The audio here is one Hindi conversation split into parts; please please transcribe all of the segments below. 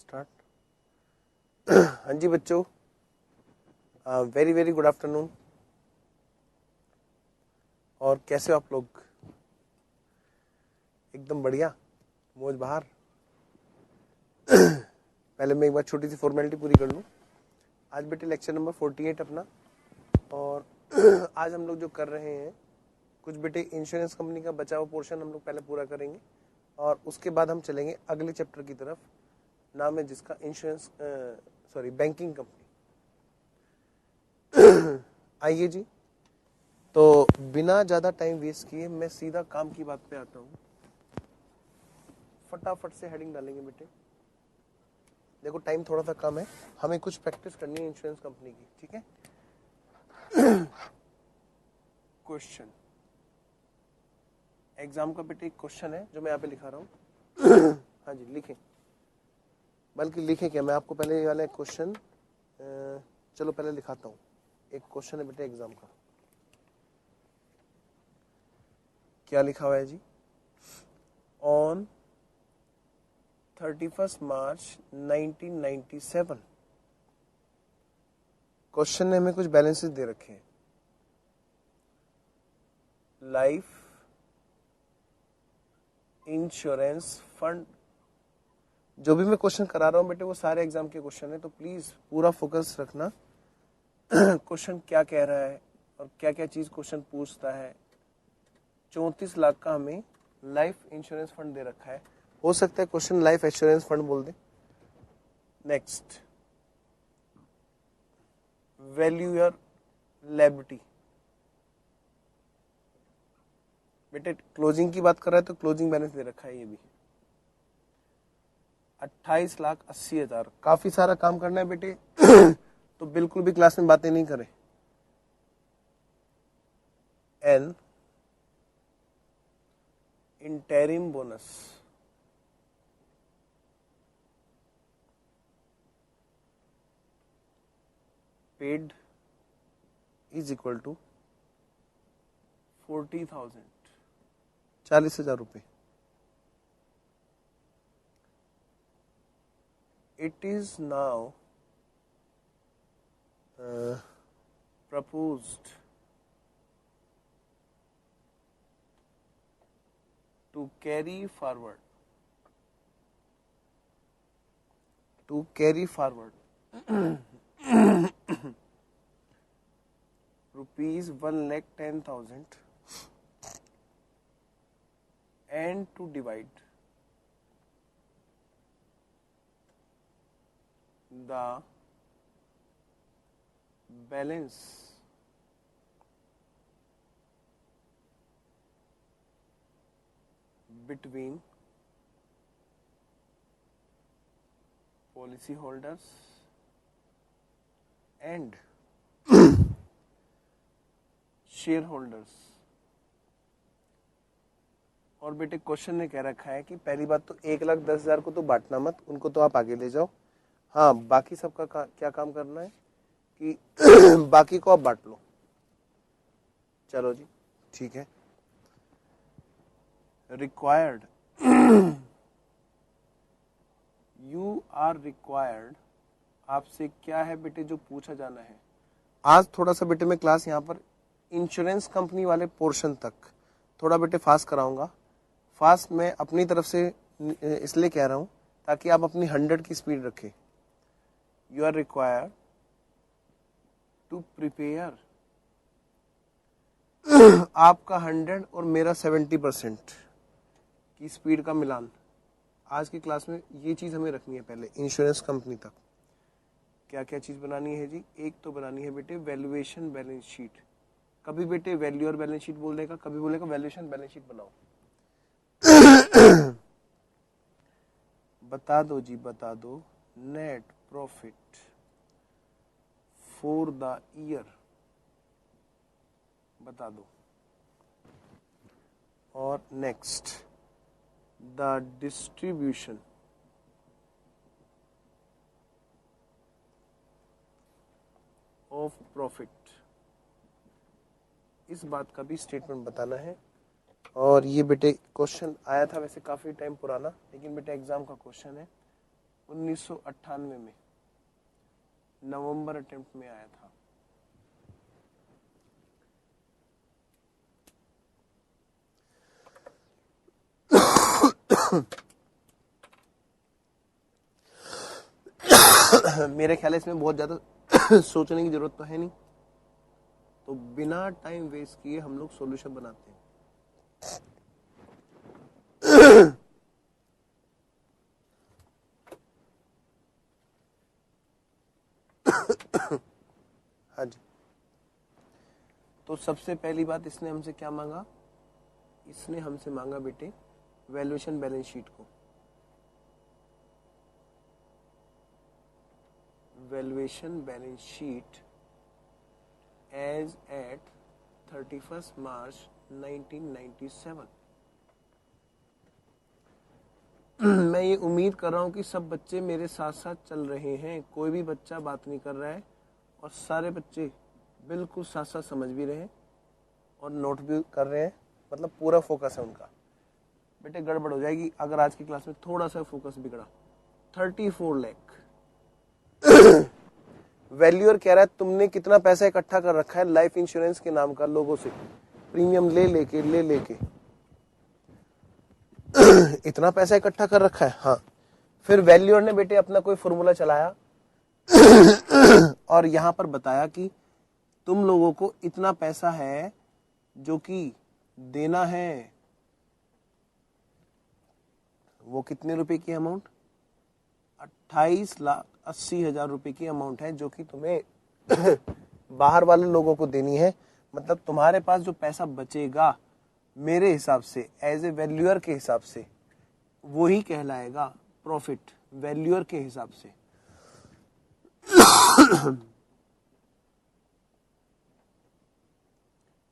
स्टार्ट। हाँ जी बच्चों, वेरी वेरी गुड आफ्टरनून। और कैसे हो आप लोग? एकदम बढ़िया, मौज बहार। पहले मैं एक बार छोटी सी फॉर्मेलिटी पूरी कर लूँ। आज बेटे लेक्चर नंबर 48 अपना। और आज हम लोग जो कर रहे हैं, कुछ बेटे इंश्योरेंस कंपनी का बचा हुआ पोर्शन हम लोग पहले पूरा करेंगे और उसके बाद हम चलेंगे अगले चैप्टर की तरफ, नाम है जिसका इंश्योरेंस बैंकिंग कंपनी। आइए जी, तो बिना ज्यादा टाइम वेस्ट किए मैं सीधा काम की बात पे आता हूँ। फटाफट से हेडिंग डालेंगे बेटे। देखो टाइम थोड़ा सा कम है, हमें कुछ प्रैक्टिस करनी है इंश्योरेंस कंपनी की, ठीक है। क्वेश्चन एग्जाम का बेटे एक क्वेश्चन है जो मैं यहाँ पे लिखा रहा हूँ। हाँ जी लिखें, बल्कि लिखें क्या, मैं आपको पहले ये वाला क्वेश्चन चलो पहले लिखाता हूँ। एक क्वेश्चन है बेटे एग्जाम का, क्या लिखा हुआ है जी? ऑन 31 मार्च 1997 क्वेश्चन ने हमें कुछ बैलेंसेस दे रखे हैं। लाइफ इंश्योरेंस फंड, जो भी मैं क्वेश्चन करा रहा हूं बेटे वो सारे एग्जाम के क्वेश्चन है, तो प्लीज पूरा फोकस रखना। क्वेश्चन क्या कह रहा है और क्या क्या चीज क्वेश्चन पूछता है। 34 लाख का हमें लाइफ इंश्योरेंस फंड दे रखा है। हो सकता है क्वेश्चन लाइफ इंश्योरेंस फंड बोल दे। Next, value your liability. बेटे क्लोजिंग की बात कर रहा है तो क्लोजिंग बैलेंस दे रखा है ये भी 28,80,000। काफी सारा काम करना है बेटे। तो बिल्कुल भी क्लास में बातें नहीं करें। An interim bonus, paid is equal to 40,000, 40,000 रुपए। It is now proposed to carry forward rupees 1,10,000 and to divide the balance between policy holders and share holders. और बेटे क्वेश्चन ने कह रखा है कि पहली बात तो 1,10,000 को तो बांटना मत, उनको तो आप आगे ले जाओ। हाँ, बाकी सबका क्या काम करना है कि बाकी को आप बांट लो। चलो जी ठीक है। रिक्वायर्ड, यू आर रिक्वायर्ड, आपसे क्या है बेटे जो पूछा जाना है। आज थोड़ा सा बेटे मैं क्लास यहाँ पर इंश्योरेंस कंपनी वाले पोर्शन तक थोड़ा बेटे फास्ट कराऊंगा। फास्ट मैं अपनी तरफ से इसलिए कह रहा हूं ताकि आप अपनी 100 की स्पीड रखें। You are required to prepare, आपका 100 और मेरा 70% की स्पीड का मिलान। आज की क्लास में ये चीज हमें रखनी है पहले इंश्योरेंस कंपनी तक। क्या क्या चीज बनानी है जी? एक तो बनानी है बेटे वैल्यूएशन बैलेंस शीट। कभी बेटे वैल्यू और बैलेंस शीट बोल देगा, कभी बोलेगा वैल्यूएशन बैलेंस शीट बनाओ। बता दो जी, बता दो net profit for the year, बता दो। और next, the distribution of profit, इस बात का भी स्टेटमेंट बताना है। और ये बेटे क्वेश्चन आया था वैसे काफी टाइम पुराना, लेकिन बेटे एग्जाम का क्वेश्चन है। 1998 में नवंबर अटेम्प्ट में आया था। मेरे ख्याल है इसमें बहुत ज्यादा सोचने की जरूरत तो है नहीं, तो बिना टाइम वेस्ट किए हम लोग सॉल्यूशन बनाते हैं। हाँ जी, तो सबसे पहली बात इसने हमसे क्या मांगा, इसने हमसे मांगा बेटे वैल्यूएशन बैलेंस शीट को। Valuation balance sheet as at 31 March 1997। मैं ये उम्मीद कर रहा हूँ कि सब बच्चे मेरे साथ साथ चल रहे हैं, कोई भी बच्चा बात नहीं कर रहा है और सारे बच्चे बिल्कुल साथ साथ समझ भी रहे हैं और नोट भी कर रहे हैं, मतलब पूरा फोकस है उनका। बेटे गड़बड़ हो जाएगी अगर आज की क्लास में थोड़ा सा फोकस बिगड़ा। 34 लाख वैल्यूअर कह रहा है तुमने कितना पैसा इकट्ठा कर रखा है लाइफ इंश्योरेंस के नाम का, लोगों से प्रीमियम ले लेके इतना पैसा इकट्ठा कर रखा है। हाँ, फिर वैल्यूअर ने बेटे अपना कोई फॉर्मूला चलाया और यहां पर बताया कि तुम लोगों को इतना पैसा है जो कि देना है। वो कितने रुपए की अमाउंट, 28,80,000 रुपए की अमाउंट है जो कि तुम्हें बाहर वाले लोगों को देनी है। मतलब तुम्हारे पास जो पैसा बचेगा मेरे हिसाब से एज ए वैल्यूअर के हिसाब से वो ही कहलाएगा प्रॉफिट, वैल्यूअर के हिसाब से।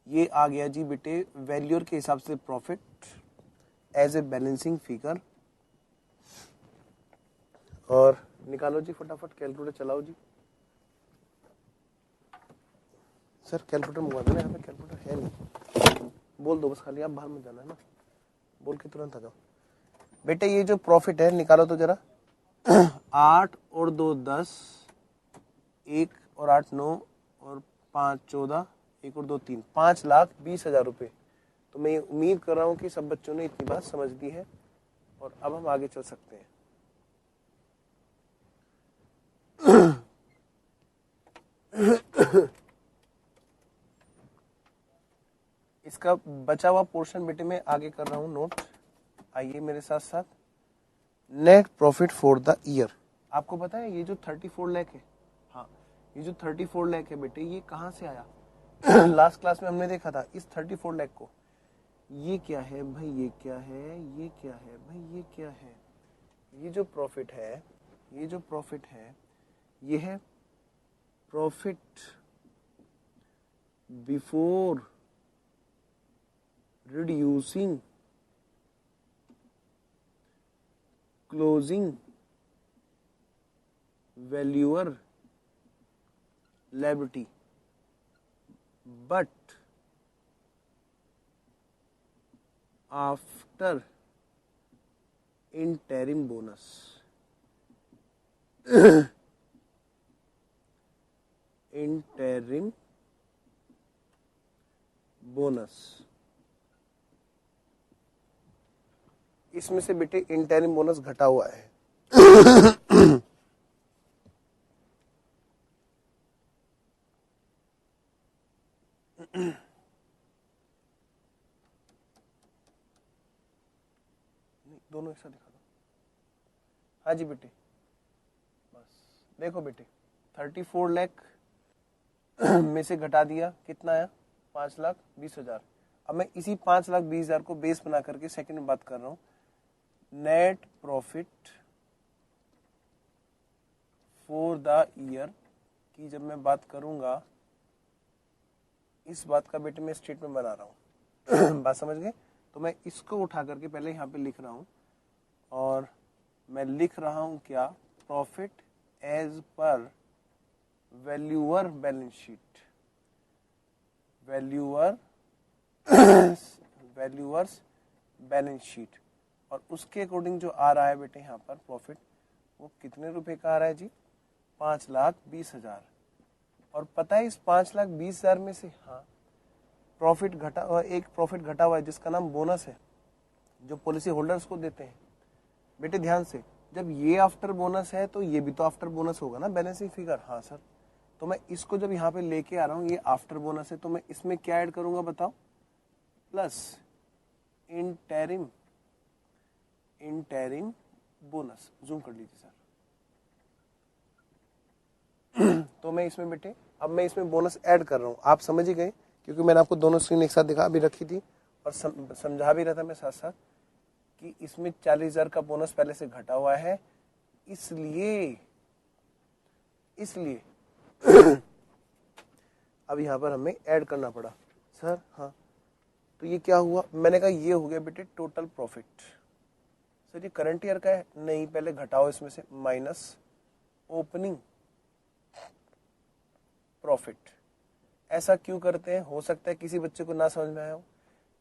ये आ गया जी बेटे वैल्यूअर के हिसाब से profit as a balancing figure. और निकालो जी फटाफट, कैलकुलेटर चलाओ जी। सर कैलकुलेटर मंगवा देना, यहाँ पे कैलकुलेटर है नहीं। बोल दो बस, खाली आप बाहर में जाना है ना, बोल के तुरंत आ जाओ। बेटे ये जो प्रॉफिट है निकालो तो जरा। 8 और 2 10, 1 और 8 9 और 5 14, 1 और 2 3, 5,20,000 रुपए। तो मैं उम्मीद कर रहा हूँ कि सब बच्चों ने इतनी बात समझ ली है और अब हम आगे चल सकते हैं। इसका बचा हुआ पोर्शन बेटे मैं आगे कर रहा हूं नोट, आइए मेरे साथ साथ। Net profit for the year, आपको पता है ये जो 34 लाख है, हाँ ये जो 34 लाख है बेटे ये कहां से आया? लास्ट क्लास में हमने देखा था इस 34 लाख को। ये क्या है भाई, ये क्या है, ये क्या है भाई, ये क्या है? ये जो प्रॉफिट है, ये जो प्रॉफिट है ये है profit before reducing closing valuer liability but after interim bonus interim bonus। इसमें से बेटे इंटरिम बोनस घटा हुआ है। दोनों एक साथ दिखा दो। हाँ जी बेटे, बस देखो बेटे 34 लाख में से घटा दिया, कितना आया? 5,20,000। अब मैं इसी 5,20,000 को बेस बना करके सेकंड में बात कर रहा हूं। Net profit for the year की जब मैं बात करूंगा, इस बात का बेटे मैं स्टेटमेंट बना रहा हूं। बात समझ गए? तो मैं इसको उठा करके पहले यहां पे लिख रहा हूं और मैं लिख रहा हूं क्या? Profit as per valuer balance sheet, valuers balance sheet. और उसके अकॉर्डिंग जो आ रहा है बेटे यहाँ पर प्रॉफिट, वो कितने रुपए का आ रहा है जी? 5,20,000। और पता है इस 5,20,000 में से हाँ प्रॉफिट घटा, एक प्रॉफिट घटा हुआ है जिसका नाम बोनस है, जो पॉलिसी होल्डर्स को देते हैं। बेटे ध्यान से, जब ये आफ्टर बोनस है तो ये भी तो आफ्टर बोनस होगा ना बैलेंसिंग फिगर। हाँ सर, तो मैं इसको जब यहाँ पे लेके आ रहा हूँ, ये आफ्टर बोनस है, तो मैं इसमें क्या ऐड करूंगा बताओ? Plus interim bonus. जूम कर लीजिए सर। तो मैं इसमें बेटे, अब मैं इसमें बोनस ऐड कर रहा हूँ। आप समझ ही गए, क्योंकि मैंने आपको दोनों स्क्रीन एक साथ दिखा भी रखी थी और समझा भी रहा था मैं साथ साथ कि इसमें 40,000 का बोनस पहले से घटा हुआ है, इसलिए अब यहाँ पर हमें ऐड करना पड़ा। सर हाँ, तो ये क्या हुआ? मैंने कहा ये हो गया बेटे टोटल प्रॉफिट। सर ये करंट ईयर का है? नहीं, पहले घटाओ इसमें से, माइनस ओपनिंग प्रॉफिट। ऐसा क्यों करते हैं? हो सकता है किसी बच्चे को ना समझ में आया हो।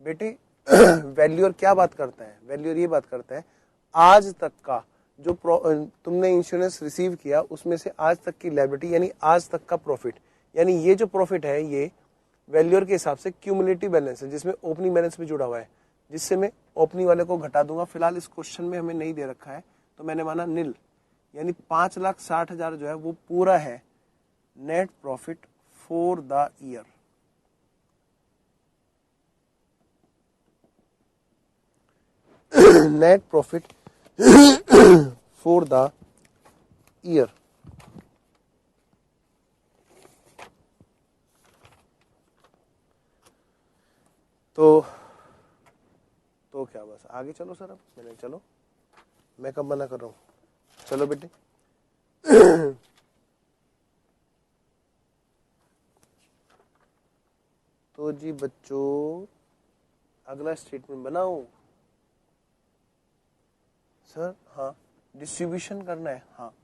बेटे वैल्यूअर क्या बात करता है? वैल्यूअर ये बात करता है आज तक का जो तुमने इंश्योरेंस रिसीव किया उसमें से आज तक की लायबिलिटी, यानी आज तक का प्रॉफिट। यानी ये जो प्रॉफिट है ये वैल्यूअर के हिसाब से क्यूमुलेटिव बैलेंस है, जिसमें ओपनिंग बैलेंस भी जुड़ा हुआ है, जिससे मैं ओपनिंग वाले को घटा दूंगा। फिलहाल इस क्वेश्चन में हमें नहीं दे रखा है तो मैंने माना नील, यानी 5,60,000 जो है वो पूरा है net profit for the year. Net profit for the year. तो क्या बस आगे चलो सर? अब मैंने चलो, मैं कब मना कर रहा हूं? चलो बेटे तो जी बच्चों अगला स्टेटमेंट बनाओ। सर हाँ, डिस्ट्रीब्यूशन करना है। हाँ,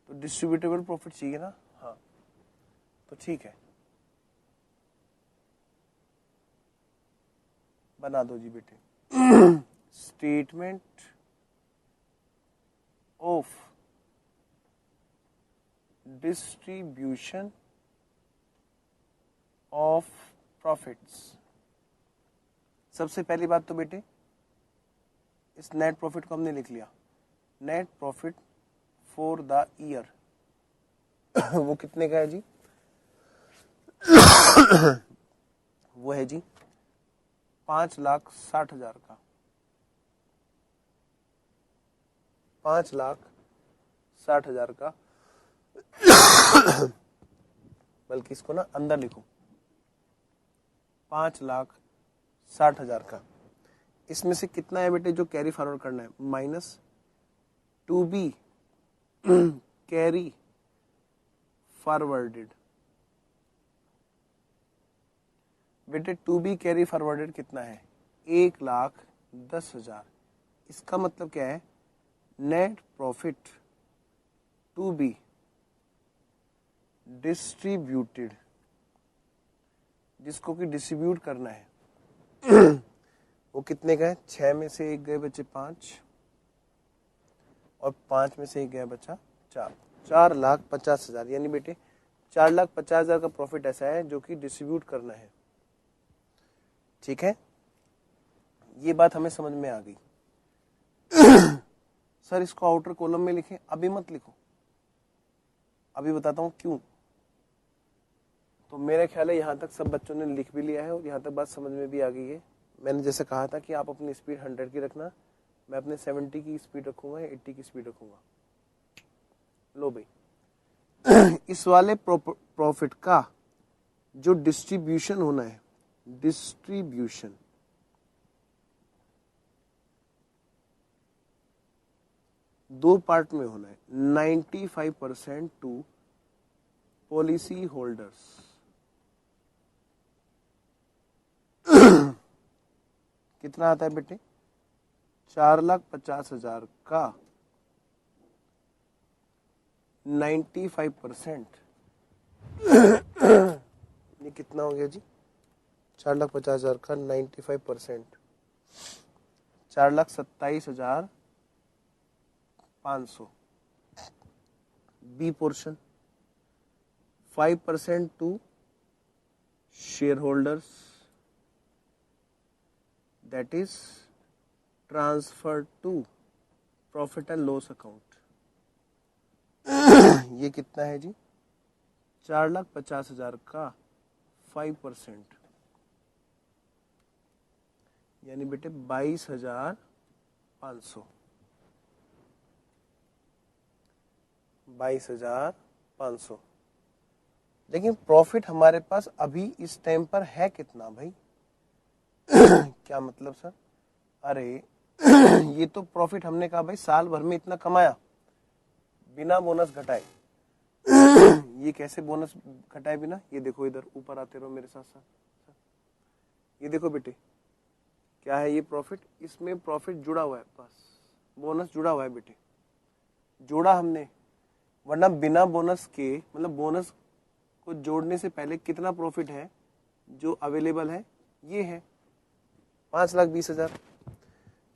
तो डिस्ट्रीब्यूटेबल प्रॉफिट चाहिए ना? हाँ, तो ठीक है, बना दो जी बेटे। Statement of distribution of profits. सबसे पहली बात तो बेटे इस नेट प्रॉफिट को हमने लिख लिया, net profit for the year. वो कितने का है जी? वो है जी 5,60,000 का। 5,60,000 का बल्कि इसको ना अंदर लिखो, 5,60,000 का। इसमें से कितना है बेटे जो कैरी फॉरवर्ड करना है? Minus to be carry forwarded. बेटे टू बी कैरी फॉरवर्डेड कितना है? 1,10,000। इसका मतलब क्या है? Net profit to be distributed, जिसको कि डिस्ट्रीब्यूट करना है वो कितने का है? 6 में से 1 गए बच्चे 5 और 5 में से 1 गया बचा 4। 4,50,000। यानी बेटे 4,50,000 का प्रॉफिट ऐसा है जो कि डिस्ट्रीब्यूट करना है। ठीक है, ये बात हमें समझ में आ गई। सर इसको आउटर कॉलम में लिखें? अभी मत लिखो, अभी बताता हूं क्यों। तो मेरा ख्याल है यहां तक सब बच्चों ने लिख भी लिया है और यहां तक बात समझ में भी आ गई है। मैंने जैसे कहा था कि आप अपनी स्पीड 100 की रखना, मैं अपने 70 की स्पीड रखूंगा, 80 की स्पीड रखूंगा। लो भाई इस वाले प्रॉफिट का जो डिस्ट्रीब्यूशन होना है, डिस्ट्रीब्यूशन दो पार्ट में होना है। 95% टू पॉलिसी होल्डर्स। कितना आता है बेटे? 4,50,000 का 95%। ये कितना हो गया जी? 4,50,000 का 95%, 4,27,500। B portion, 5% to share holders, that is transfer to profit and loss account. ये कितना है जी? 4,50,000 का 5%, यानी बेटे 22,500। 22,500। लेकिन प्रॉफिट हमारे पास अभी इस टाइम पर है कितना भाई? क्या मतलब सर? अरे ये तो प्रॉफिट हमने कहा भाई साल भर में इतना कमाया बिना बोनस घटाए। ये कैसे बोनस घटाए बिना? ये देखो, इधर ऊपर आते रहो मेरे साथ साथ। ये देखो बेटे, क्या है ये प्रॉफिट? इसमें प्रॉफिट जुड़ा हुआ है, बस बोनस जुड़ा हुआ है बेटे, जोड़ा हमने। वरना बिना बोनस के, मतलब बोनस को जोड़ने से पहले कितना प्रॉफिट है जो अवेलेबल है? ये है 5,20,000।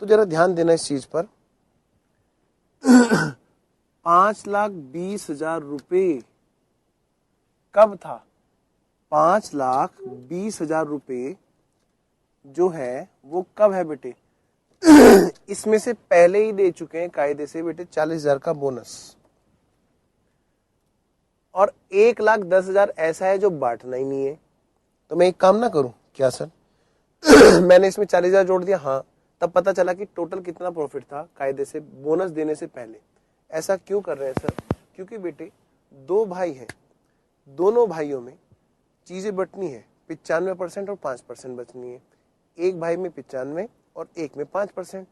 तो जरा ध्यान देना इस चीज पर। 5,20,000 रुपये कब था? 5,20,000 रुपये जो है वो कब है बेटे? इसमें से पहले ही दे चुके हैं कायदे से बेटे 40,000 का बोनस, और 1,10,000 ऐसा है जो बांटना ही नहीं है। तो मैं एक काम ना करूं क्या सर? मैंने इसमें 40,000 जोड़ दिया, हाँ, तब पता चला कि टोटल कितना प्रॉफिट था कायदे से बोनस देने से पहले। ऐसा क्यों कर रहे हैं सर? क्योंकि बेटे 2 भाई हैं, दोनों भाइयों में चीजें बटनी है, 95% और 5% बचनी है। एक भाई में 95 और एक में 5%।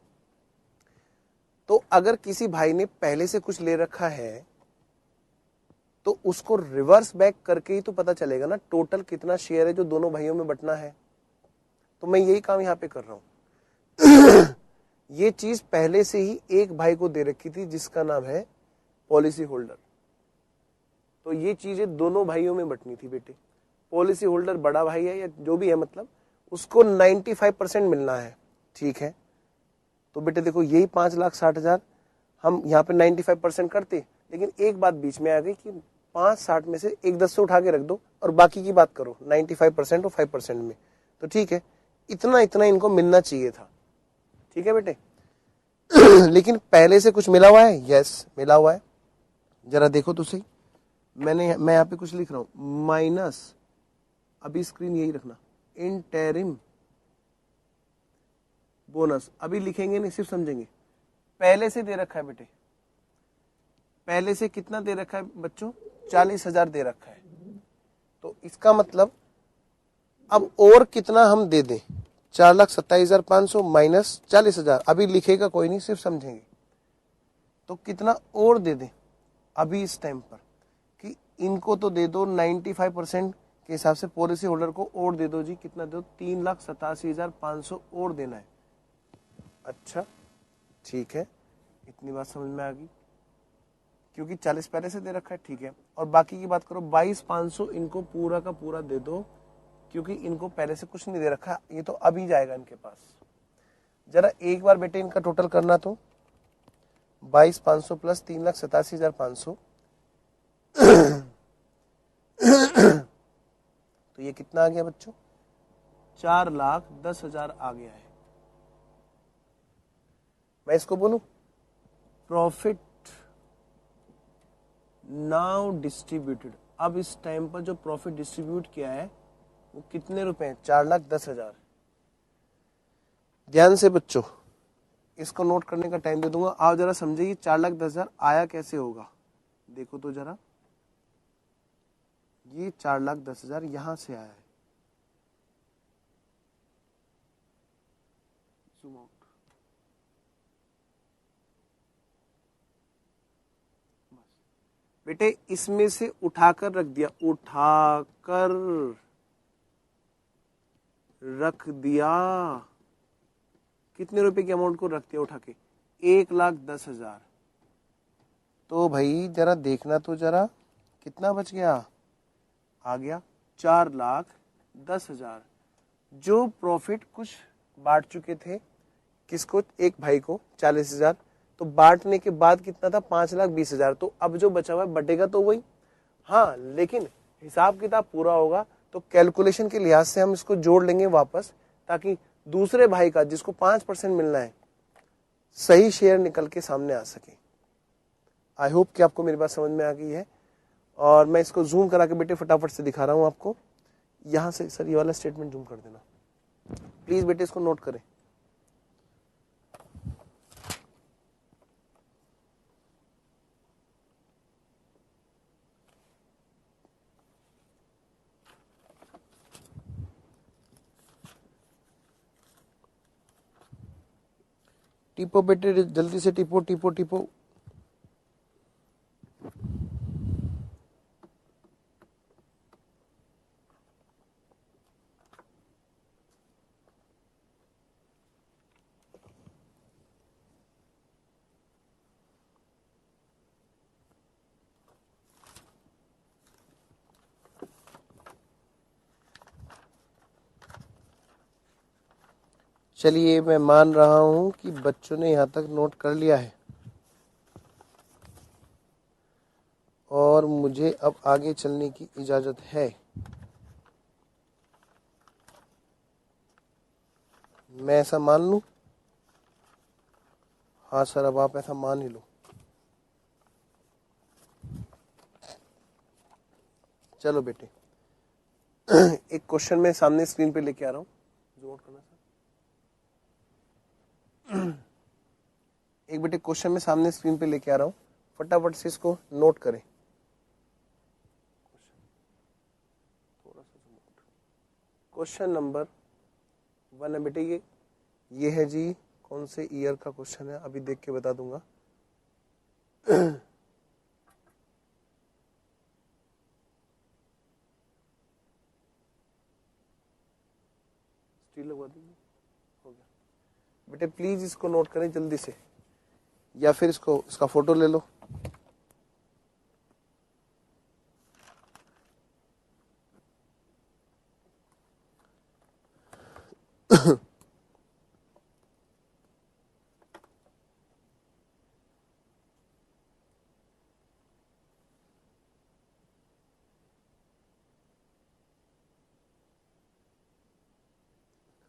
तो अगर किसी भाई ने पहले से कुछ ले रखा है तो उसको रिवर्स बैक करके ही तो पता चलेगा ना टोटल कितना शेयर है जो दोनों भाइयों में बटना है। तो मैं यही काम यहां पे कर रहा हूं। ये चीज पहले से ही एक भाई को दे रखी थी जिसका नाम है पॉलिसी होल्डर। तो ये चीजें दोनों भाइयों में बटनी थी बेटे। पॉलिसी होल्डर बड़ा भाई है या जो भी है, मतलब उसको 95% मिलना है, ठीक है? तो बेटे देखो, यही 5,60,000 हम यहाँ पे 95% करते, लेकिन एक बात बीच में आ गई कि 5,60 में से एक 10 से उठा के रख दो और बाकी की बात करो 95% और 5% में। तो ठीक है, इतना इतना इनको मिलना चाहिए था, ठीक है बेटे? लेकिन पहले से कुछ मिला हुआ है? यस, मिला हुआ है। जरा देखो तो सही, मैं यहाँ पे कुछ लिख रहा हूं, माइनस, अभी स्क्रीन यही रखना, इंटरिम बोनस। अभी लिखेंगे नहीं, सिर्फ समझेंगे। पहले से दे रखा है बेटे, पहले से कितना दे रखा है बच्चों? 40,000 दे रखा है। तो इसका मतलब अब और कितना हम दे दें? 4,27,500 माइनस 40,000। अभी लिखेगा कोई नहीं, सिर्फ समझेंगे। तो कितना और दे दें अभी इस टाइम पर? कि इनको तो दे दो 95% के हिसाब से, पॉलिसी होल्डर को और दे दो जी, कितना दो? 3,87,500 और देना है। अच्छा ठीक है, इतनी बात समझ में आ गई, क्योंकि 40 पहले से दे रखा है, ठीक है। और बाकी की बात करो, 22,500 इनको पूरा का पूरा दे दो, क्योंकि इनको पहले से कुछ नहीं दे रखा, ये तो अभी जाएगा इनके पास। जरा एक बार बेटे इनका टोटल करना, तो 22,500 प्लस 3,87,500 तो ये कितना आ गया बच्चों? 4,10,000 आ गया है। मैं इसको बोलूं प्रॉफिट नाउ डिस्ट्रीब्यूटेड। अब इस टाइम पर जो प्रॉफिट डिस्ट्रीब्यूट किया है वो कितने रुपए हैं? 4,10,000। ध्यान से बच्चों, इसको नोट करने का टाइम दे दूंगा। आप जरा समझिए 4,10,000 आया कैसे होगा। देखो तो जरा, ये 4,10,000 यहां से आया है। जूम आउट, बेटे इसमें से उठाकर रख दिया, उठाकर रख दिया। कितने रुपए की अमाउंट को रख दिया उठा के? 1,10,000। तो भाई जरा देखना तो जरा, कितना बच गया? आ गया 4,10,000। जो प्रॉफिट कुछ बांट चुके थे, किसको? एक भाई को 40,000, तो बांटने के बाद कितना था, 5,20,000। तो अब जो बचा हुआ है बटेगा तो वही, हाँ, लेकिन हिसाब किताब पूरा होगा तो कैलकुलेशन के लिहाज से हम इसको जोड़ लेंगे वापस, ताकि दूसरे भाई का जिसको 5% मिलना है सही शेयर निकल के सामने आ सके। आई होप कि आपको मेरी बात समझ में आ गई है। और मैं इसको जूम करा के बेटे फटाफट से दिखा रहा हूं आपको। यहां से सर ये वाला स्टेटमेंट जूम कर देना प्लीज बेटे, इसको नोट करें। टिपो बेटे, जल्दी से टिपो टिपो टिपो। चलिए, मैं मान रहा हूं कि बच्चों ने यहां तक नोट कर लिया है और मुझे अब आगे चलने की इजाजत है। मैं ऐसा मान लूं? हाँ सर, अब आप ऐसा मान ही लो। चलो बेटे, एक क्वेश्चन मैं सामने स्क्रीन पे लेके आ रहा हूँ, नोट करना सर। एक बेटे क्वेश्चन में सामने स्क्रीन पे लेके आ रहा हूँ, फटाफट से इसको नोट करें। क्वेश्चन नंबर 1 है बेटे, ये है जी, कौन से ईयर का क्वेश्चन है अभी देख के बता दूंगा। स्टील लगवा दीजिए, हो गया बेटे। प्लीज इसको नोट करें जल्दी से, या फिर इसका फोटो ले लो।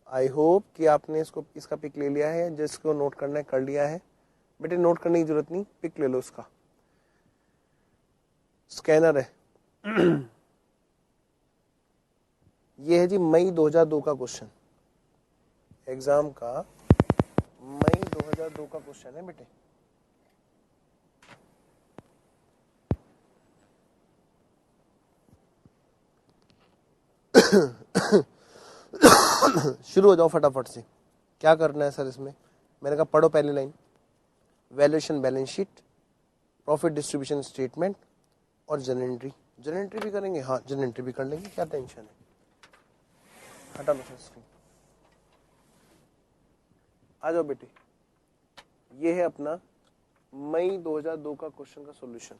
आई होप कि आपने इसका पिक ले लिया है, जिसको नोट करना है कर लिया है। बेटे नोट करने की जरूरत नहीं, पिक ले लो इसका, स्कैनर है। ये है जी मई 2002 का क्वेश्चन, एग्जाम का मई 2002 का क्वेश्चन है बेटे। शुरू हो जाओ फटाफट से। क्या करना है सर इसमें? मैंने कहा पढ़ो पहली line, valuation balance sheet, profit distribution statement और जनरल एंट्री। जनरल एंट्री भी करेंगे? हाँ, जनरल एंट्री भी कर लेंगे, क्या टेंशन है। हटा लो सर स्क्रीन, आ जाओ बेटे। ये है अपना मई 2002 का क्वेश्चन का सॉल्यूशन।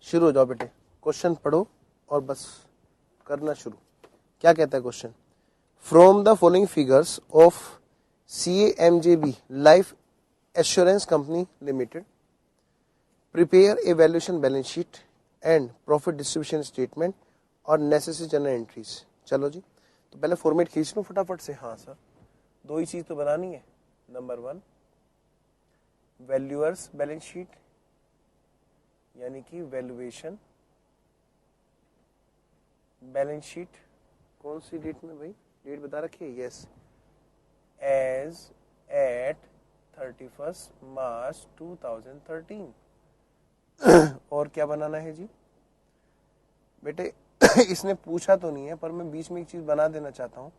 शुरू हो जाओ बेटे, क्वेश्चन पढ़ो और बस करना शुरू। क्या कहता है question? From the following figures of CAMJB life assurance company limited prepare a valuation balance sheet and profit distribution statement और नेसेसरी जनरल एंट्रीज। चलो जी, तो पहले फॉर्मेट खींच लो फटाफट से। हाँ सर, दो ही चीज तो बनानी है। नंबर 1 वैल्यूअर्स बैलेंस शीट, यानी कि वैल्यूएशन बैलेंस शीट। कौन सी डेट में भाई? डेट बता रखी है, यस, एज एट 31 मार्च 2013। और क्या बनाना है जी बेटे? इसने पूछा तो नहीं है, पर मैं बीच में एक चीज बना देना चाहता हूं,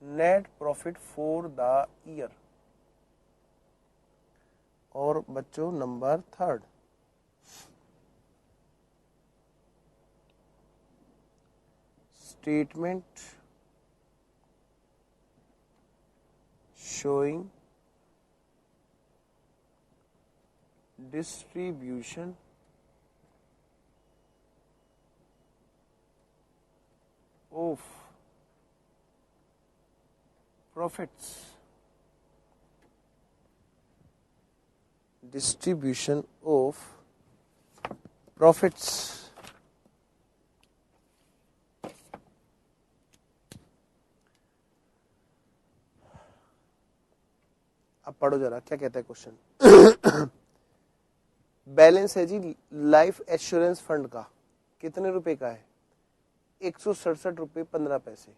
net profit for the year. और बच्चों number 3 statement showing distribution of profits, distribution of profits. अब पढ़ो जरा क्या कहता है क्वेश्चन। बैलेंस है जी लाइफ एश्योरेंस फंड का, कितने रुपए का है? 167 रुपये 15 पैसे,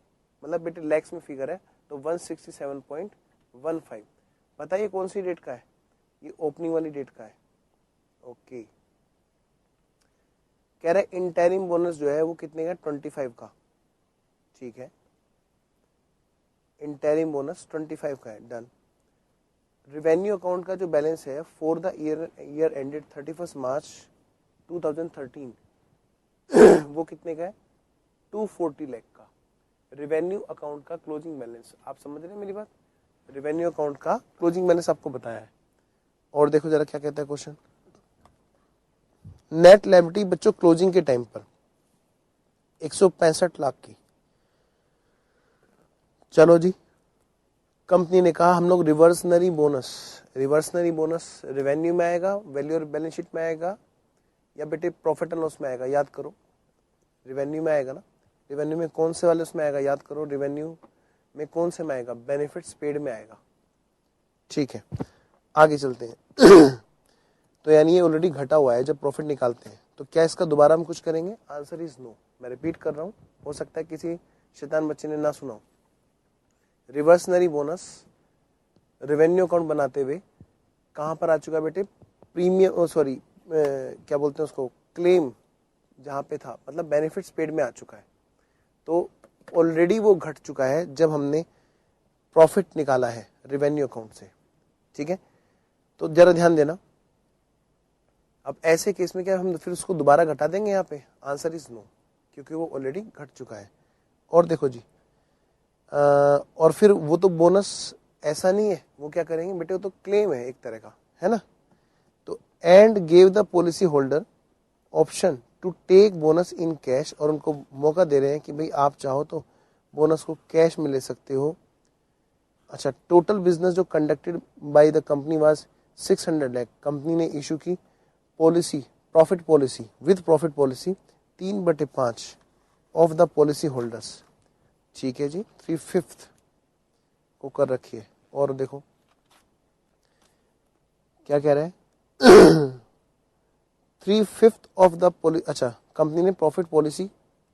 मतलब बेटे लैक्स में फिगर है तो 167.15। बताइए कौन सी डेट का है? ये ओपनिंग वाली डेट का है। ओके, कह रहा है इंटरिम बोनस जो है वो कितने का? 25 का। ठीक है, इंटरिम बोनस 25 का है, डन। रिवेन्यू अकाउंट का जो बैलेंस है फॉर द ईयर एंडेड 31 मार्च 2013 वो कितने का है? 240 लाख का। रिवेन्यू अकाउंट का क्लोजिंग बैलेंस, आप समझ रहे हैं मेरी बात? रिवेन्यू अकाउंट का क्लोजिंग बैलेंस आपको बताया है। और देखो जरा क्या कहता है क्वेश्चन। नेट लायबिलिटी बच्चों क्लोजिंग के टाइम पर 165 लाख की। चलो जी, कंपनी ने कहा हम लोग रिवर्सनरी बोनस रिवेन्यू में आएगा, वैल्यू और बैलेंस शीट में आएगा, या बेटे प्रॉफिट एंड लॉस में आएगा? याद करो, रिवेन्यू में आएगा ना। रिवेन्यू में कौन से वाले उसमें आएगा? याद करो, रिवेन्यू में कौन से में आएगा? बेनिफिट्स पेड में आएगा। ठीक है, आगे चलते हैं। तो यानी ये ऑलरेडी घटा हुआ है जब प्रॉफिट निकालते हैं, तो क्या इसका दोबारा हम कुछ करेंगे? Answer is no. मैं रिपीट कर रहा हूं, हो सकता है किसी शैतान बच्चे ने ना सुना हो। रिवर्सनरी बोनस रेवेन्यू अकाउंट बनाते हुए कहां पर आ चुका है बेटे? प्रीमियम, सॉरी क्या बोलते हैं उसको, क्लेम जहां पे था, मतलब बेनिफिट्स पेड में आ चुका है। तो ऑलरेडी वो घट चुका है जब हमने प्रॉफिट निकाला है रेवेन्यू अकाउंट से। ठीक है, तो जरा ध्यान देना। अब ऐसे केस में क्या हम फिर उसको दोबारा घटा देंगे? यहाँ पे आंसर इज नो, क्योंकि वो ऑलरेडी घट चुका है। और देखो जी, और फिर वो तो बोनस ऐसा नहीं है, वो क्या करेंगे बेटे? वो तो क्लेम है एक तरह का, है ना। तो and gave the policy holder option to take bonus in cash, और उनको मौका दे रहे हैं कि भाई आप चाहो तो बोनस को कैश में ले सकते हो। अच्छा, टोटल बिजनेस जो conducted by the company was 600 lakh. Company ने इशू की policy, profit policy with profit policy 3/5 of the policy holders. ठीक है जी, 3/5 को कर रखिए। और देखो क्या कह रहे हैं? 3/5 ऑफ द पॉलिसी। अच्छा, कंपनी ने प्रॉफिट पॉलिसी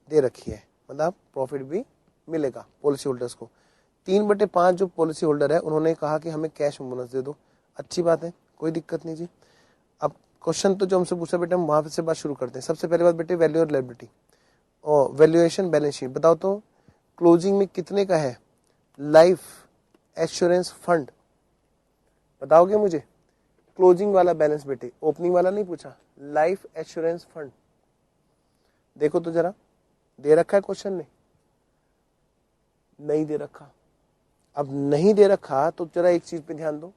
दे रखी है, मतलब प्रॉफिट भी मिलेगा पॉलिसी होल्डर्स को। 3/5 जो पॉलिसी होल्डर है उन्होंने कहा कि हमें कैश में बोनस दे दो। अच्छी बात है, कोई दिक्कत नहीं जी। अब क्वेश्चन तो जो हमसे पूछा बेटे, हम वहां से बात शुरू करते हैं। सबसे पहले बात बेटे, वैल्यू और लायबिलिटी और वैल्यूएशन बैलेंस शीट। बताओ तो क्लोजिंग में कितने का है लाइफ एश्योरेंस फंड? बताओगे मुझे? क्लोजिंग वाला बैलेंस बेटे, ओपनिंग वाला नहीं पूछा। लाइफ एश्योरेंस फंड देखो तो जरा, दे रखा है क्वेश्चन ने? नहीं दे रखा। अब नहीं दे रखा तो जरा एक चीज पे ध्यान दो।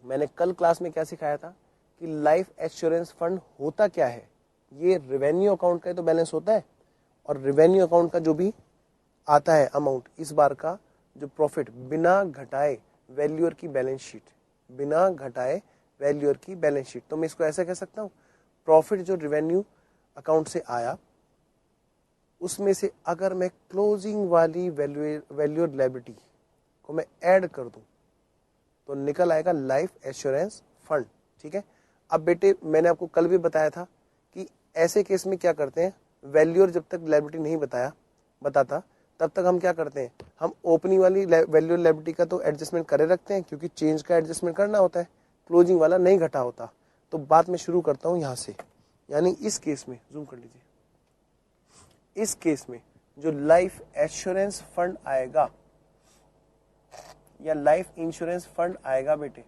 मैंने कल क्लास में क्या सिखाया था कि लाइफ एश्योरेंस फंड होता क्या है? ये रेवेन्यू अकाउंट का तो बैलेंस होता है, और रेवेन्यू अकाउंट का जो भी आता है अमाउंट, इस बार का जो प्रॉफिट बिना घटाए वैल्यूअर की बैलेंस शीट, बिना घटाए वैल्यूअर की बैलेंस शीट। तो मैं इसको ऐसा कह सकता हूं, प्रॉफिट जो रेवेन्यू अकाउंट से आया उसमें से अगर मैं क्लोजिंग वाली वैल्यूअर लायबिलिटी को मैं ऐड कर दूं तो निकल आएगा लाइफ एश्योरेंस फंड। ठीक है, अब बेटे मैंने आपको कल भी बताया था कि ऐसे केस में क्या करते हैं, वैल्यूअर जब तक लायबिलिटी नहीं बताता तब तक हम क्या करते हैं, हम ओपनिंग वाली वैल्यूअर लायबिलिटी का तो एडजस्टमेंट करे रखते हैं, क्योंकि चेंज का एडजस्टमेंट करना होता है, क्लोजिंग वाला नहीं घटा होता। तो बात मैं शुरू करता हूं यहां से, यानी इस केस में जूम कर लीजिए, इस केस में जो लाइफ एश्योरेंस फंड आएगा या लाइफ इंश्योरेंस फंड आएगा बेटे,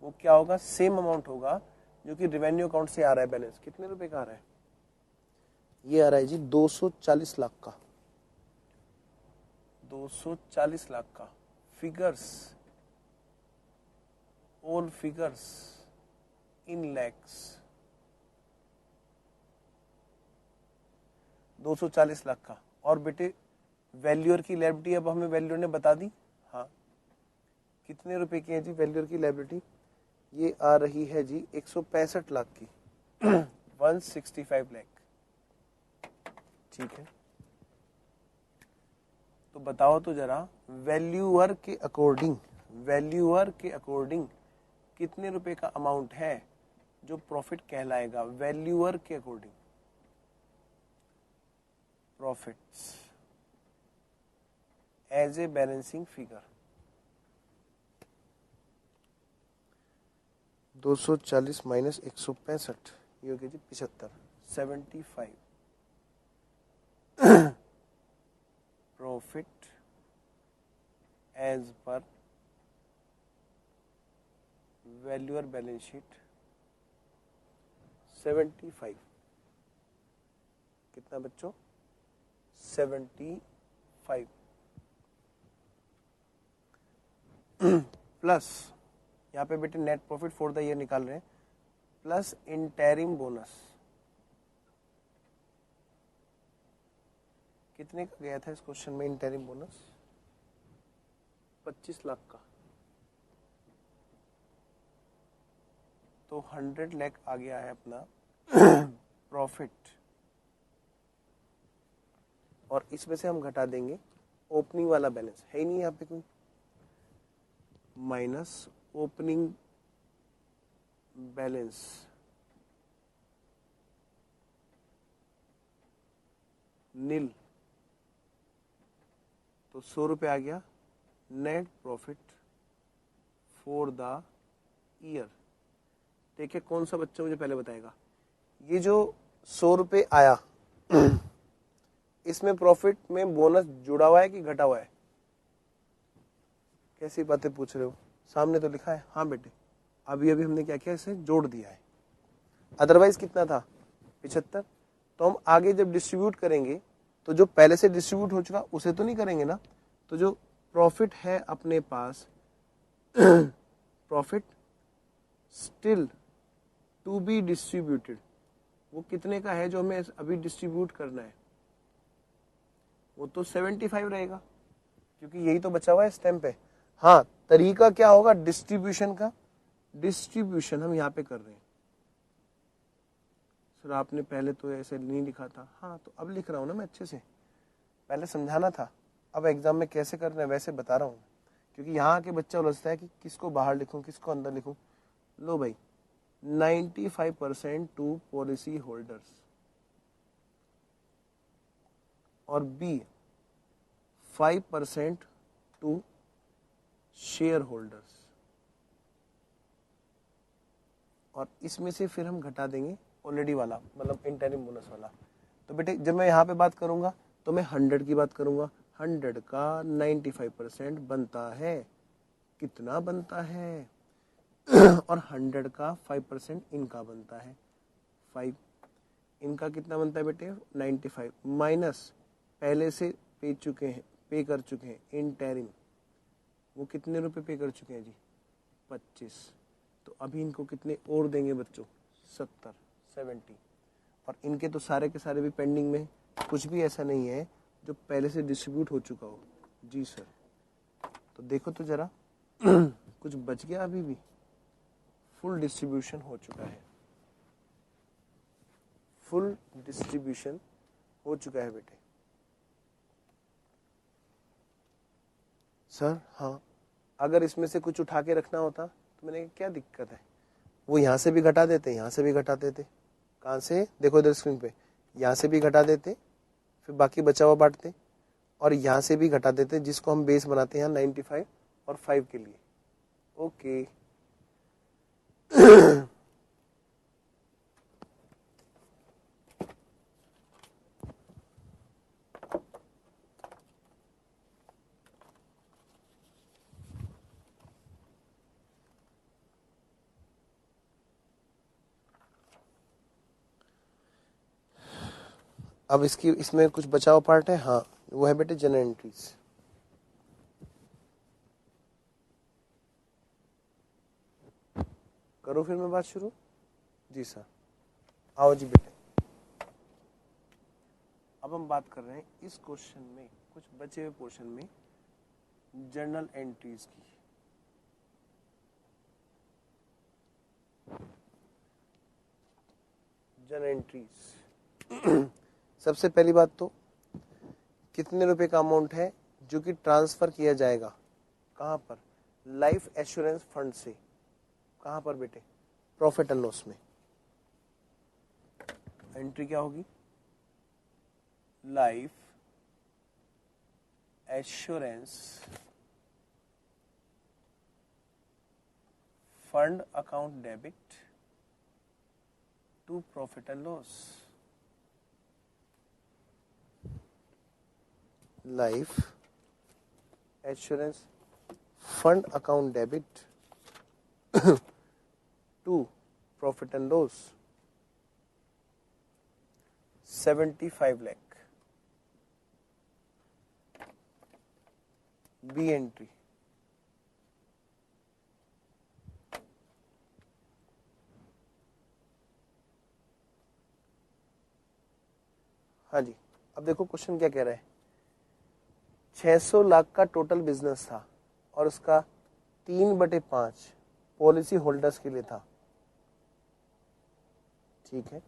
वो क्या होगा? सेम अमाउंट होगा जो कि रेवेन्यू अकाउंट से आ रहा है बैलेंस। कितने रुपए का आ रहा है? ये आ रहा है जी 240 लाख का। 240 लाख का। Figures, all figures in lakhs, 240 lakh का। और बेटे वैल्यूअर की लायबिलिटी अब हमें वैल्यूअर ने बता दी, हाँ कितने रुपए की है जी वैल्यूअर की लायबिलिटी, ये आ रही है जी 165 लाख की 165 लाख। ठीक है, तो बताओ तो जरा वैल्यूअर के अकॉर्डिंग, वैल्यूअर के अकॉर्डिंग कितने रुपए का अमाउंट है जो प्रॉफिट कहलाएगा वैल्यूअर के according. Profits as a balancing figure 240 minus 165, ये हो गया जी 75, 75 profit as per valuer balance sheet 75, कितना बच्चों 75 प्लस यहाँ पे बेटे net profit for the year निकाल रहे हैं, प्लस इंटरिम बोनस कितने का गया था इस क्वेश्चन में इंटरिम बोनस, 25 लाख का, तो 100 लाख आ गया है अपना प्रॉफिट। और इसमें से हम घटा देंगे ओपनिंग वाला बैलेंस, है ही नहीं यहाँ पे कोई, माइनस ओपनिंग बैलेंस नील, तो 100 रुपये आ गया net profit for the year. देखिए कौन सा बच्चा मुझे पहले बताएगा, ये जो 100 रुपये आया इसमें प्रॉफिट में बोनस जुड़ा हुआ है कि घटा हुआ है, कैसी बातें पूछ रहे हो, सामने तो लिखा है। हाँ बेटे अभी अभी हमने क्या किया, इसे जोड़ दिया है, अदरवाइज कितना था 75। तो हम आगे जब डिस्ट्रीब्यूट करेंगे तो जो पहले से डिस्ट्रीब्यूट हो चुका उसे तो नहीं करेंगे ना, तो जो प्रॉफिट है अपने पास profit still to be distributed, वो कितने का है जो हमें अभी डिस्ट्रीब्यूट करना है, वो तो 75 रहेगा क्योंकि यही तो बचा हुआ है स्टैम्प पे। हाँ तरीका क्या होगा डिस्ट्रीब्यूशन का, डिस्ट्रीब्यूशन हम यहाँ पे कर रहे हैं। सर आपने पहले तो ऐसे नहीं लिखा था, हाँ तो अब लिख रहा हूँ ना मैं अच्छे से, पहले समझाना था, अब एग्जाम में कैसे करना है वैसे बता रहा हूँ, क्योंकि यहाँ आके बच्चा उलझता है कि किसको बाहर लिखूं किसको अंदर लिखूं। लो भाई 95% टू पॉलिसी होल्डर्स और बी 5% टू शेयर होल्डर्स, और इसमें से फिर हम घटा देंगे ऑलरेडी वाला मतलब इंटरिम बोनस वाला। तो बेटे जब मैं यहाँ पे बात करूंगा तो मैं 100 की बात करूंगा, 100 का 95% बनता है, कितना बनता है और 100 का 5% इनका बनता है 5, इनका कितना बनता है बेटे 95 माइनस पहले से पे कर चुके हैं इंटरिम, वो कितने रुपए पे कर चुके हैं जी 25, तो अभी इनको कितने और देंगे बच्चों 70 और इनके तो सारे के सारे भी पेंडिंग में, कुछ भी ऐसा नहीं है जो पहले से डिस्ट्रीब्यूट हो चुका हो। जी सर, तो देखो तो जरा कुछ बच गया अभी भी, फुल डिस्ट्रीब्यूशन हो चुका है, फुल डिस्ट्रीब्यूशन हो चुका है बेटे। सर हाँ अगर इसमें से कुछ उठा के रखना होता तो मैंने क्या दिक्कत है, वो यहाँ से भी घटा देते यहाँ से भी घटा देते, कहाँ से देखो इधर स्क्रीन पे, यहाँ से भी घटा देते फिर बाकी बचा हुआ बांटते, और यहाँ से भी घटा देते जिसको हम बेस बनाते हैं 95 और 5 के लिए। ओके अब इसमें कुछ बचा हुआ पार्ट है, हाँ वो है बेटे जनरल एंट्रीज। करो फिर मैं बात शुरू। जी सर। आओ जी बेटे, अब हम बात कर रहे हैं इस क्वेश्चन में, कुछ बचे हुए पोर्शन में जर्नल एंट्रीज की। जर्नल एंट्रीज सबसे पहली बात तो कितने रुपए का अमाउंट है जो कि ट्रांसफर किया जाएगा, कहां पर, लाइफ एश्योरेंस फंड से, कहां पर बेटे, प्रॉफिट एंड लॉस में। एंट्री क्या होगी, life assurance fund account debit to profit and loss. Life assurance fund account debit to profit and loss 75 lakh. B entry, हाँ जी। अब देखो क्वेश्चन क्या कह रहा है, 600 लाख का टोटल बिजनेस था और उसका 3/5 पॉलिसी होल्डर्स के लिए था, ठीक है।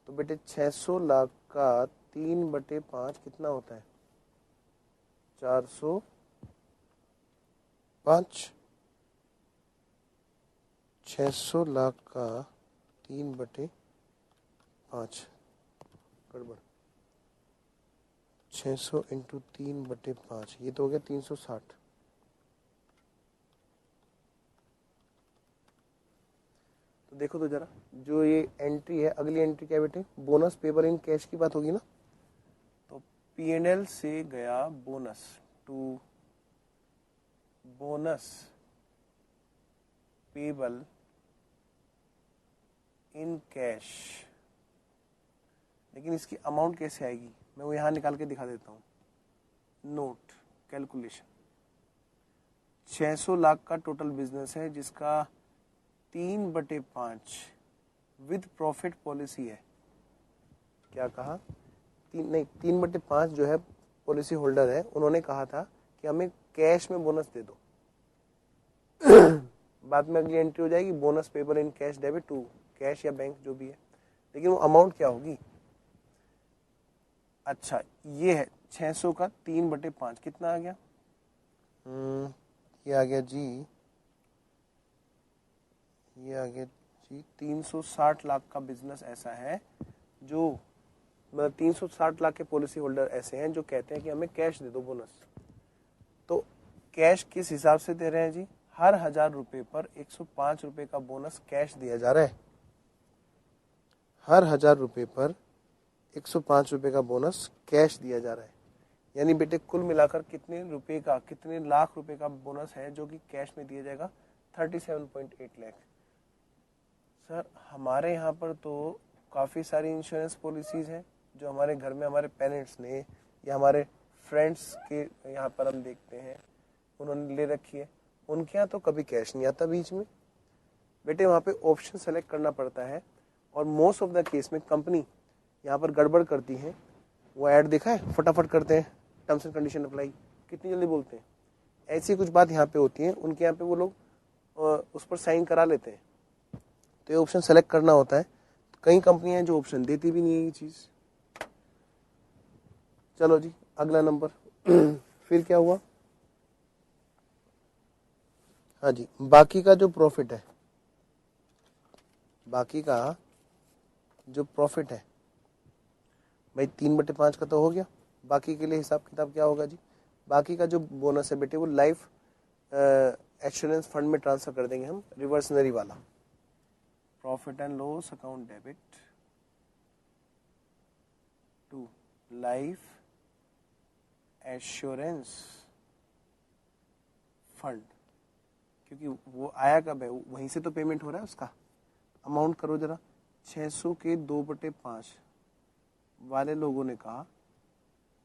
तो बेटे 600 लाख का 3/5 कितना होता है, 405। 600 लाख का 3/5 गड़बड़, 600 इंटू 3/5 ये तो हो गया 360। तो देखो तो जरा, जो ये एंट्री है, अगली एंट्री क्या है बेटे, बोनस पेबल इन कैश की बात होगी ना। तो P&L से गया bonus to bonus payable in cash, लेकिन इसकी अमाउंट कैसे आएगी, मैं वो यहां निकाल के दिखा देता हूं। नोट कैलकुलेशन, 600 लाख का टोटल बिजनेस है जिसका 3/5 विद प्रॉफिट पॉलिसी है। क्या कहा, 3/5 जो है पॉलिसी होल्डर है, उन्होंने कहा था कि हमें कैश में बोनस दे दो। बाद में अगली एंट्री हो जाएगी bonus payable in cash debit to cash या बैंक जो भी है, लेकिन वो अमाउंट क्या होगी। अच्छा ये है 600 का 3/5 कितना आ गया, ये आ गया जी, ये आ गया जी 360 लाख का बिजनेस ऐसा है जो, मतलब 360 लाख के पॉलिसी होल्डर ऐसे हैं जो कहते हैं कि हमें कैश दे दो बोनस। तो कैश किस हिसाब से दे रहे हैं जी, हर 1000 रुपए पर 105 रुपए का बोनस कैश दिया जा रहा है। हर 1000 रुपए पर 105 रुपए का बोनस कैश दिया जा रहा है। यानी बेटे कुल मिलाकर कितने रुपए का, कितने लाख रुपए का बोनस है जो कि कैश में दिया जाएगा, 37.8 लाख। सर हमारे यहाँ पर तो काफ़ी सारी इंश्योरेंस पॉलिसीज हैं जो हमारे घर में हमारे पेरेंट्स ने या हमारे फ्रेंड्स के यहाँ पर हम देखते हैं उन्होंने ले रखी है, उनके यहाँ तो कभी कैश नहीं आता बीच में। बेटे वहाँ पे ऑप्शन सेलेक्ट करना पड़ता है और मोस्ट ऑफ द केस में कंपनी यहाँ पर गड़बड़ करती है। वो ऐड देखा है, फटाफट करते हैं टर्म्स एंड कंडीशन अप्लाई, कितनी जल्दी बोलते हैं। ऐसी कुछ बात यहाँ पे होती है, उनके यहाँ पे वो लोग उस पर साइन करा लेते हैं। तो ये ऑप्शन सेलेक्ट करना होता है। कई कंपनियां हैं जो ऑप्शन देती भी नहीं है ये चीज। चलो जी अगला नंबर फिर क्या हुआ, हाँ जी, बाकी का जो प्रॉफिट है, बाकी का जो प्रॉफिट है भाई 3/5 का तो हो गया। बाकी के लिए हिसाब किताब क्या होगा जी, बाकी का जो बोनस है बेटे वो लाइफ एश्योरेंस फंड में ट्रांसफर कर देंगे हम, रिवर्सनरी वाला। Profit and loss account debit to life assurance fund, क्योंकि वो आया कब है, वहीं से तो पेमेंट हो रहा है उसका। अमाउंट करो जरा, 600 के 2/5 वाले लोगों ने कहा,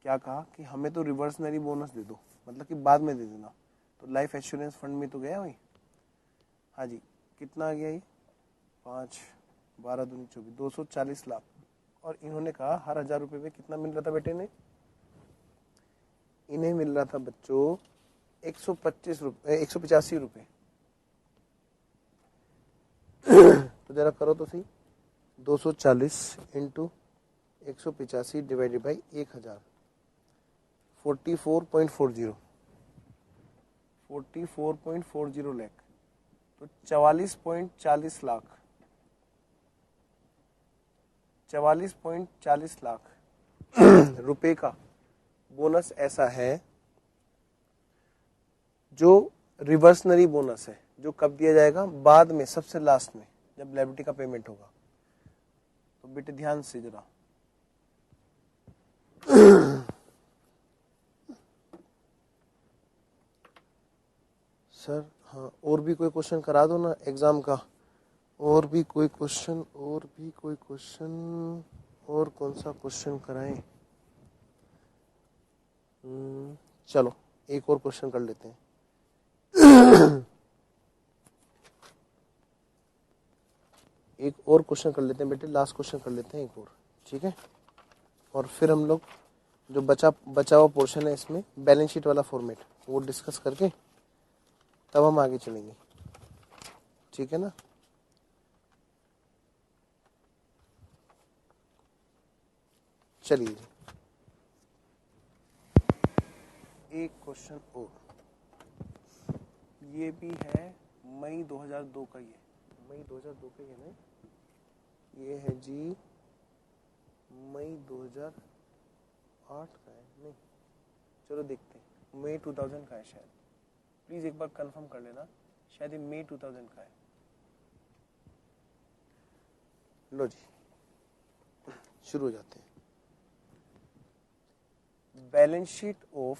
क्या कहा कि हमें तो रिवर्सनरी बोनस दे दो, मतलब कि बाद में दे देना। तो लाइफ एश्योरेंस फंड में तो गया वही, हाँ जी, कितना आ गया ये 5 12 दूनी 24, 240 लाख। और इन्होंने कहा हर 1000 रुपये में कितना मिल रहा था बेटे ने? इन्हें मिल रहा था बच्चों 125 रुपये, 185 रुपये। तो जरा करो तो सही, 240 इंटू 185 डिवाइडेड बाई 1000, 44.40 लाख। तो 44.40 लाख, 44.40 लाख रुपए का बोनस ऐसा है जो रिवर्सनरी बोनस है, जो कब दिया जाएगा? बाद में, सबसे लास्ट में, जब लायबिलिटी का पेमेंट होगा। तो बेटे ध्यान से जरा, सर हाँ, और भी कोई क्वेश्चन करा दो ना एग्जाम का, और भी कोई क्वेश्चन, और कौन सा क्वेश्चन कराएं? चलो एक और क्वेश्चन कर लेते हैं। एक और क्वेश्चन कर लेते हैं बेटे, लास्ट क्वेश्चन कर लेते हैं एक और, ठीक है? और फिर हम लोग जो बचा हुआ पोर्शन है इसमें बैलेंस शीट वाला फॉर्मेट वो डिस्कस करके तब हम आगे चलेंगे, ठीक है ना? चलिए एक क्वेश्चन और, ये भी है मई 2002 का, ये मई 2002 का ही है ना? ये है जी मई 2008 का है, नहीं चलो देखते हैं, मई 2000 का है शायद, प्लीज एक बार कंफर्म कर लेना, शायद ये मई 2000 का है। लो जी शुरू हो जाते हैं। Balance sheet of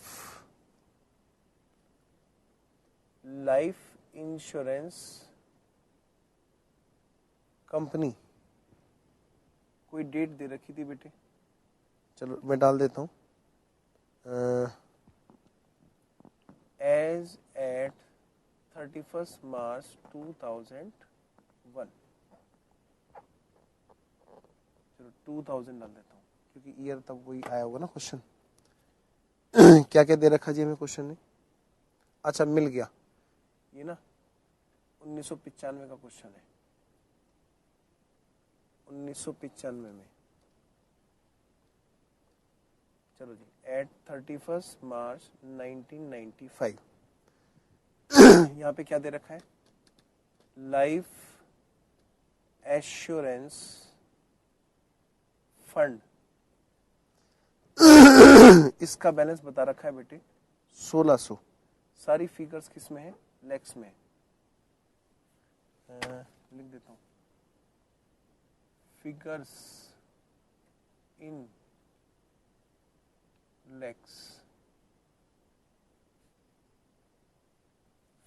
life insurance company, कोई डेट दे रखी थी बेटे, चलो मैं डाल देता हूँ, एज एट 31 मार्च 2001, चलो 2000 डाल देता हूँ क्योंकि ईयर तब वही आया होगा ना क्वेश्चन। क्या क्या दे रखा जी हमें क्वेश्चन ने? अच्छा मिल गया, ये ना 1995 का क्वेश्चन है, 1995 में। चलो जी, एट 31 मार्च 1995 यहाँ पे क्या दे रखा है? लाइफ एश्योरेंस फंड, इसका बैलेंस बता रखा है बेटे 1600। सारी फिगर्स किस में है? लैक्स में। लिख देता हूं, figures in lakhs,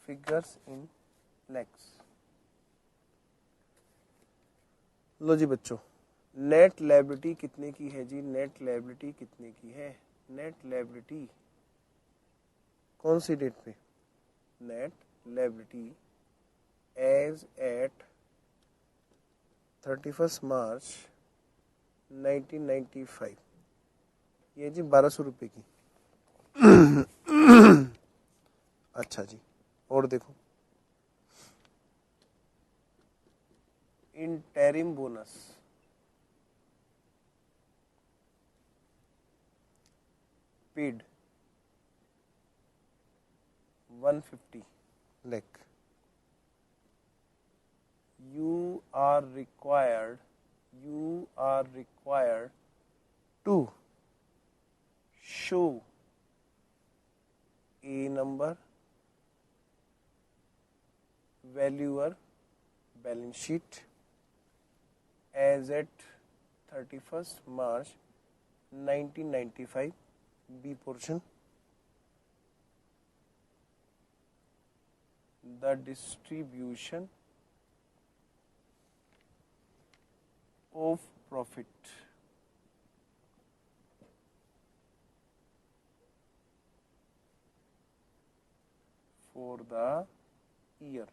figures in lakhs. लो जी बच्चों, नेट लायबिलिटी कितने की है जी? नेट लायबिलिटी कितने की है? नेट लायबिलिटी कौन सी डेट पे? नेट लायबिलिटी एज एट 31 मार्च 1995, ये जी 1200 रुपए की। अच्छा जी, और देखो, interim bonus paid 150 lakh. You are required to show a number, valuer, balance sheet as at 31st March 1995, B portion. The distribution of profit for the year.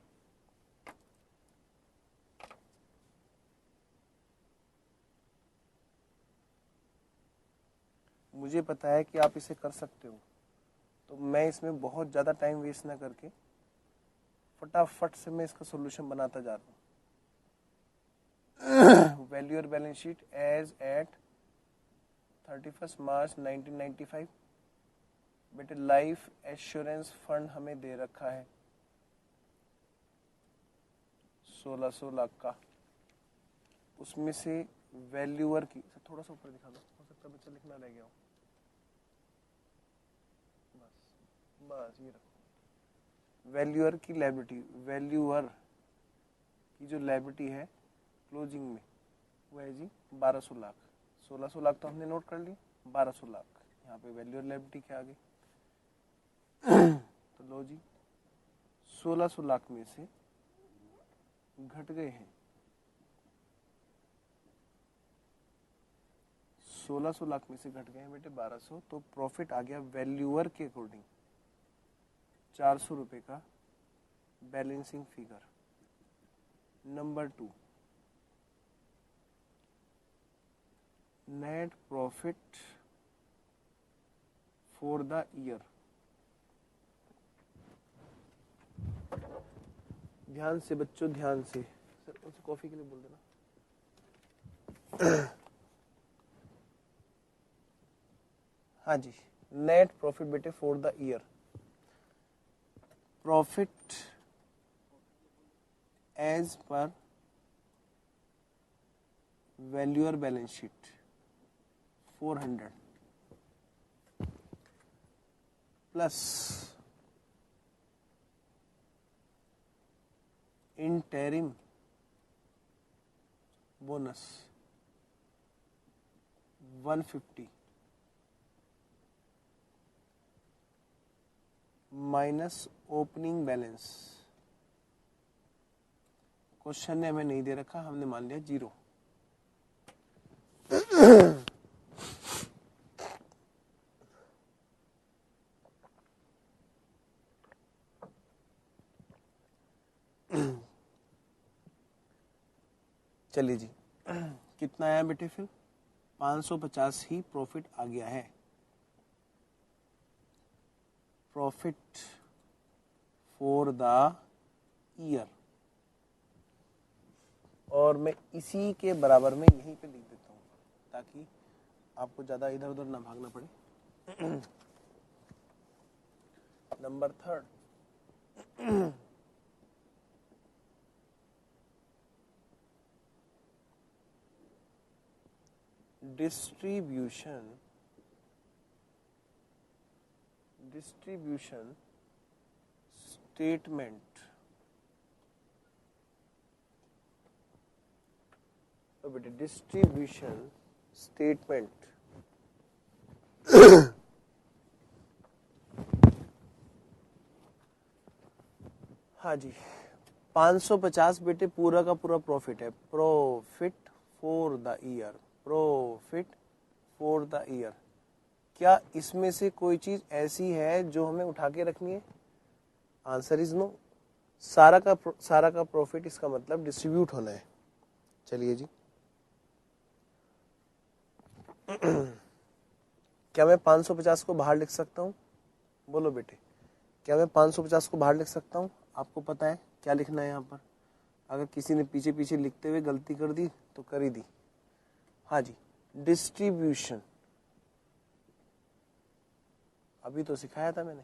मुझे पता है कि आप इसे कर सकते हो, तो मैं इसमें बहुत ज़्यादा टाइम वेस्ट ना करके फटाफट से मैं इसका सॉल्यूशन बनाता जा रहा हूँ। वैल्यू और बैलेंस शीट एज एट 31 मार्च 1995। बेटे लाइफ एश्योरेंस फंड हमें दे रखा है 1600 लाख का, उसमें से वैल्यूअर की, थोड़ा सा ऊपर दिखा दो, हो सकता है बच्चा लिखना रह गया हो, बस ये रखो। वैल्यूअर की लायबिलिटी, वैल्यूअर की जो लायबिलिटी है क्लोजिंग में वो है जी 1200 लाख। 1600 लाख तो हमने नोट कर ली, 1200 लाख यहाँ पे वैल्यूअर लायबिलिटी के आगे। तो लो जी 1600 लाख में से घट गए हैं 1600 लाख में से घट गए हैं बेटे 1200, तो प्रॉफिट आ गया वैल्यूअर के अकॉर्डिंग 400 रुपए का balancing figure. Number 2, net profit for the year. ध्यान से बच्चों, ध्यान से, सर उसे कॉफी के लिए बोल देना। हाँ जी, नेट प्रॉफिट बेटे for the year, profit as per valuer balance sheet 400 plus interim bonus 150 minus opening balance. Question ने हमें नहीं दे रखा, हमने मान लिया 0। चलिए जी, कितना आया बेटे फिर 550 ही प्रॉफिट आ गया है। प्रॉफिट फॉर द ईयर, और मैं इसी के बराबर में यहीं पे लिख देता हूँ ताकि आपको ज्यादा इधर उधर ना भागना पड़े। Number 3, distribution statement. बेटे डिस्ट्रीब्यूशन स्टेटमेंट हाँ जी 550 बेटे पूरा का पूरा प्रॉफिट है, profit for the year, profit for the year. क्या इसमें से कोई चीज ऐसी है जो हमें उठा के रखनी है? Answer is no. सारा का प्रॉफिट इसका मतलब डिस्ट्रीब्यूट होना है। चलिए जी, क्या मैं 550 को बाहर लिख सकता हूँ? बोलो बेटे, क्या मैं 550 को बाहर लिख सकता हूँ? आपको पता है क्या लिखना है यहाँ पर? अगर किसी ने पीछे पीछे लिखते हुए गलती कर दी तो कर ही दी। हाँ जी, डिस्ट्रीब्यूशन अभी तो सिखाया था मैंने।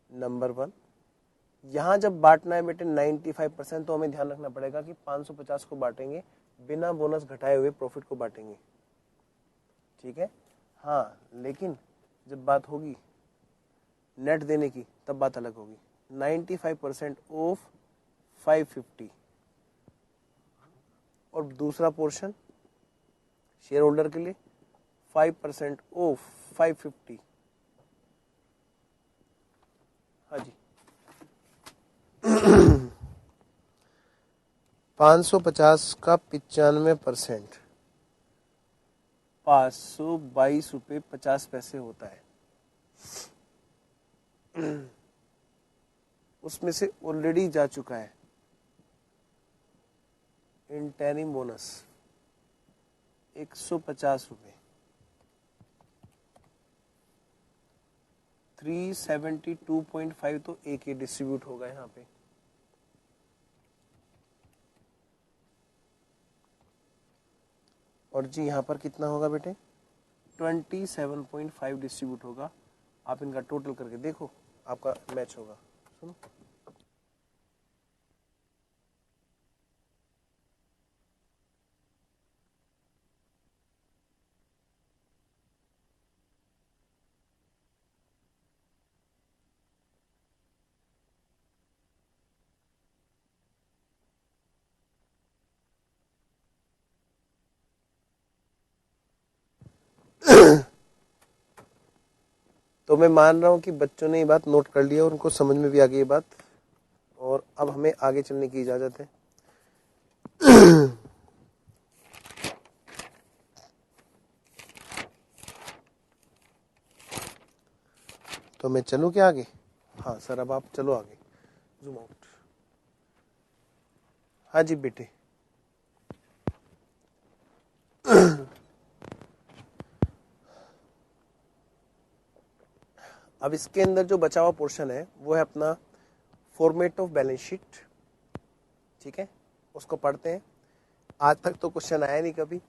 नंबर 1, यहां जब बांटना है बेटे 95%, तो हमें ध्यान रखना पड़ेगा कि 550 को बांटेंगे बिना बोनस घटाए हुए प्रॉफिट को बांटेंगे, ठीक है। हाँ, लेकिन जब बात होगी नेट देने की तब बात अलग होगी। 95% ऑफ 550 और दूसरा पोर्शन शेयर होल्डर के लिए 5% ऑफ 550। हाँ जी 550 का 95% 522 रुपये 50 पैसे होता है। उसमें से ऑलरेडी जा चुका है इंटरिम बोनस 150 रुपये, 372.5 तो एक ही डिस्ट्रीब्यूट होगा यहाँ पे। और जी यहाँ पर कितना होगा बेटे? 27.5 डिस्ट्रीब्यूट होगा। आप इनका टोटल करके देखो, आपका मैच होगा। सुनो, तो मैं मान रहा हूँ कि बच्चों ने ये बात नोट कर लिया और उनको समझ में भी आ गई ये बात, और अब हमें आगे चलने की इजाजत है। तो मैं चलूँ क्या आगे? हाँ सर, अब आप चलो आगे, जूम आउट। हाँ जी बेटे। अब इसके अंदर जो बचा हुआ पोर्शन है वो है अपना फॉर्मेट ऑफ बैलेंस शीट। ठीक है, उसको पढ़ते हैं। आज तक तो क्वेश्चन आया नहीं कभी,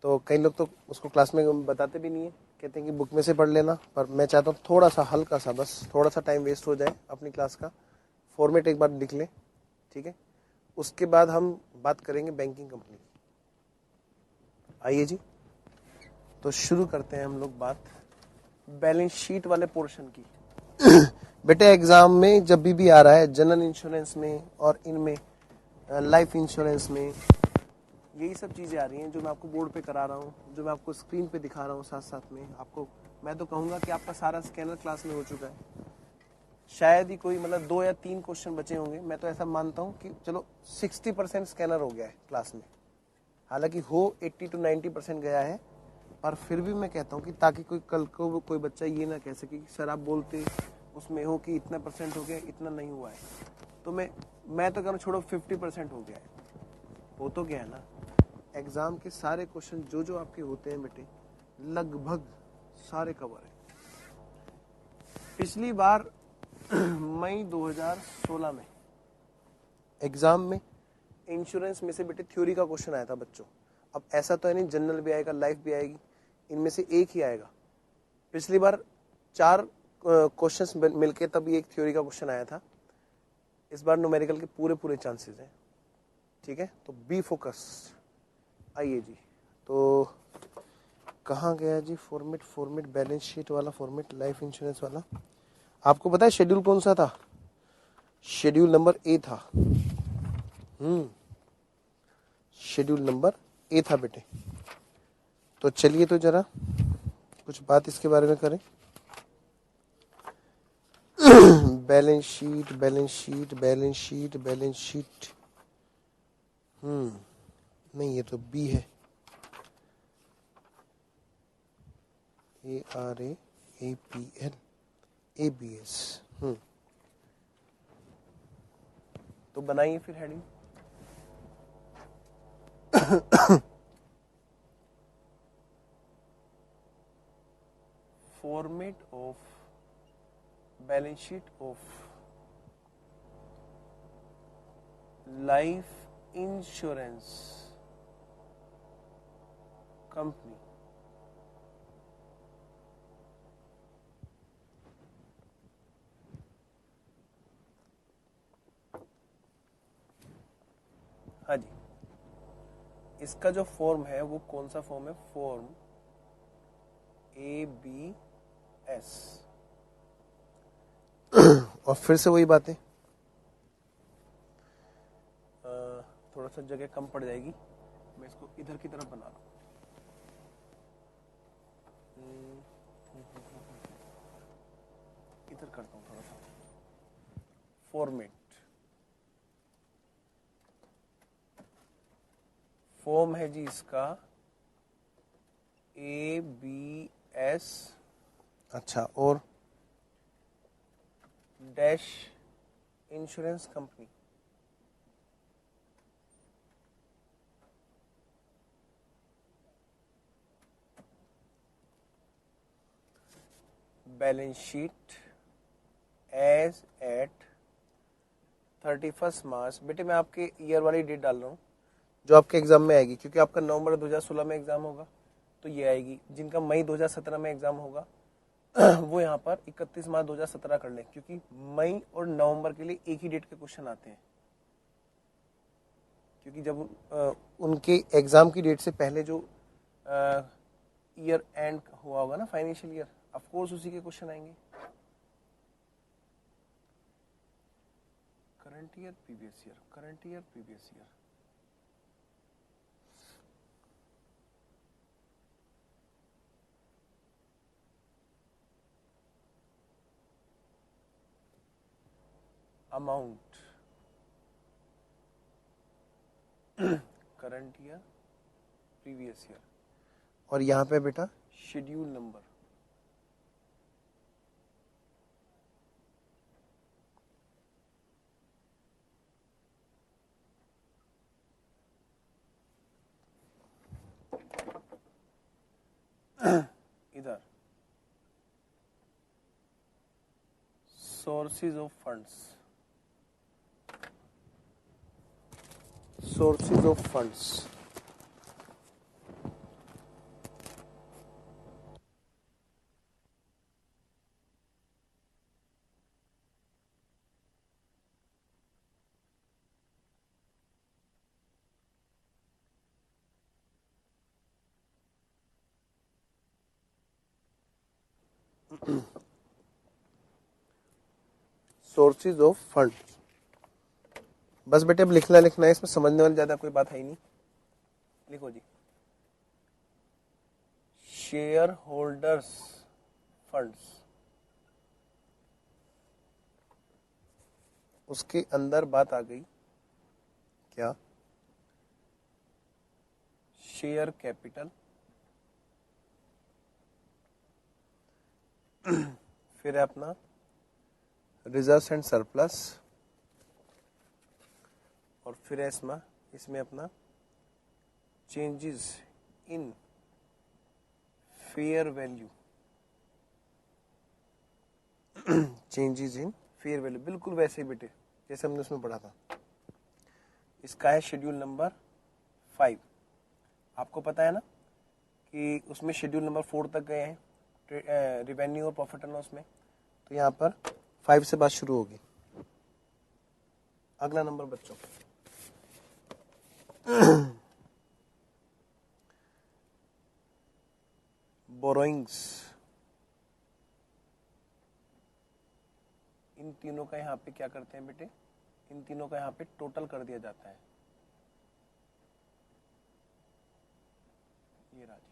तो कई लोग तो उसको क्लास में बताते भी नहीं है, कहते हैं कि बुक में से पढ़ लेना, पर मैं चाहता हूँ थोड़ा सा हल्का सा, बस थोड़ा सा टाइम वेस्ट हो जाए अपनी क्लास का, फॉर्मेट एक बार लिख लें। ठीक है, उसके बाद हम बात करेंगे बैंकिंग कंपनी। आइए जी, तो शुरू करते हैं हम लोग बात बैलेंस शीट वाले पोर्शन की। बेटे एग्जाम में जब भी आ रहा है, जनरल इंश्योरेंस में और इनमें लाइफ इंश्योरेंस में, यही सब चीज़ें आ रही हैं जो मैं आपको बोर्ड पे करा रहा हूँ, जो मैं आपको स्क्रीन पे दिखा रहा हूँ साथ साथ में। आपको मैं तो कहूँगा कि आपका सारा स्कैनर क्लास में हो चुका है। शायद ही कोई मतलब 2 या 3 क्वेश्चन बचे होंगे। मैं तो ऐसा मानता हूँ कि चलो 60% स्कैनर हो गया है क्लास में। हालांकि हो 80 to 90% गया है, पर फिर भी मैं कहता हूँ कि ताकि कोई कल को कोई बच्चा ये ना कह सके कि सर आप बोलते उसमें हो कि इतना परसेंट हो गया, इतना नहीं हुआ है। तो मैं तो कहूँ छोड़ो 50% हो गया है, हो तो गया है ना। एग्जाम के सारे क्वेश्चन जो आपके होते हैं बेटे, लगभग सारे कवर है। पिछली बार मई 2016 में एग्जाम में इंश्योरेंस में से बेटे थ्योरी का क्वेश्चन आया था बच्चों। अब ऐसा तो है नहीं जनरल भी आएगा, लाइफ भी आएगी, इनमें से एक ही आएगा। पिछली बार 4 क्वेश्चंस मिलके तब एक थ्योरी का क्वेश्चन आया था। इस बार न्यूमेरिकल के पूरे चांसेस हैं। ठीक है, तो बी फोकस। आइए जी, तो कहाँ गया जी फॉर्मेट बैलेंस शीट वाला, फॉर्मेट लाइफ इंश्योरेंस वाला। आपको पता है शेड्यूल कौन सा था? शेड्यूल नंबर ए था। शेड्यूल नंबर ए था बेटे। तो चलिए तो जरा कुछ बात इसके बारे में करें। Balance sheet balance sheet balance sheet balance sheet, नहीं ये तो बी है। ARAAPL ABS। तो बनाइए फिर heading. Format of balance sheet of life insurance company. हाँ जी, इसका जो फॉर्म है वो कौन सा फॉर्म है? Form ABS। और फिर से वही बातें, थोड़ा सा जगह कम पड़ जाएगी, मैं इसको इधर की तरफ बना रहा हूँ। इधर करता हूँ थोड़ा सा। फॉर्मेट फॉर्म है जी इसका ABS, अच्छा, और dash insurance company. Balance sheet as at 31 March. बेटे मैं आपके ईयर वाली डेट डाल रहा हूँ जो आपके एग्जाम में आएगी, क्योंकि आपका नवंबर 2016 में एग्जाम होगा तो ये आएगी। जिनका मई 2017 में एग्जाम होगा वो यहाँ पर 31 मार्च 2017 कर लें, क्योंकि मई और नवंबर के लिए एक ही डेट के क्वेश्चन आते हैं। क्योंकि जब उनके एग्जाम की डेट से पहले जो ईयर एंड हुआ होगा ना, फाइनेंशियल ईयर, ऑफ कोर्स उसी के क्वेश्चन आएंगे। Current year previous year, current year previous year. Amount current year previous year, और यहाँ पे बेटा शेड्यूल नंबर। इधर sources of funds, sources of funds. Sources of fund. बस बेटे अब लिखना है, इसमें समझने वाली ज्यादा कोई बात है ही नहीं। लिखो जी, शेयर होल्डर्स फंड्स, उसके अंदर बात आ गई क्या, शेयर कैपिटल, फिर है अपना रिजर्व्स एंड सरप्लस, और फिर है इसमें अपना changes in fair value, changes in fair value, बिल्कुल वैसे ही बेटे जैसे हमने उसमें पढ़ा था। इसका है शेड्यूल नंबर 5। आपको पता है ना कि उसमें शेड्यूल नंबर 4 तक गए हैं, रिवेन्यू और प्रॉफिट एंड लॉस में। तो यहाँ पर 5 से बात शुरू होगी। अगला नंबर बच्चों, बोरोइंग्स। इन तीनों का यहाँ पे क्या करते हैं बेटे, इन तीनों का यहाँ पे टोटल कर दिया जाता है। ये राजी,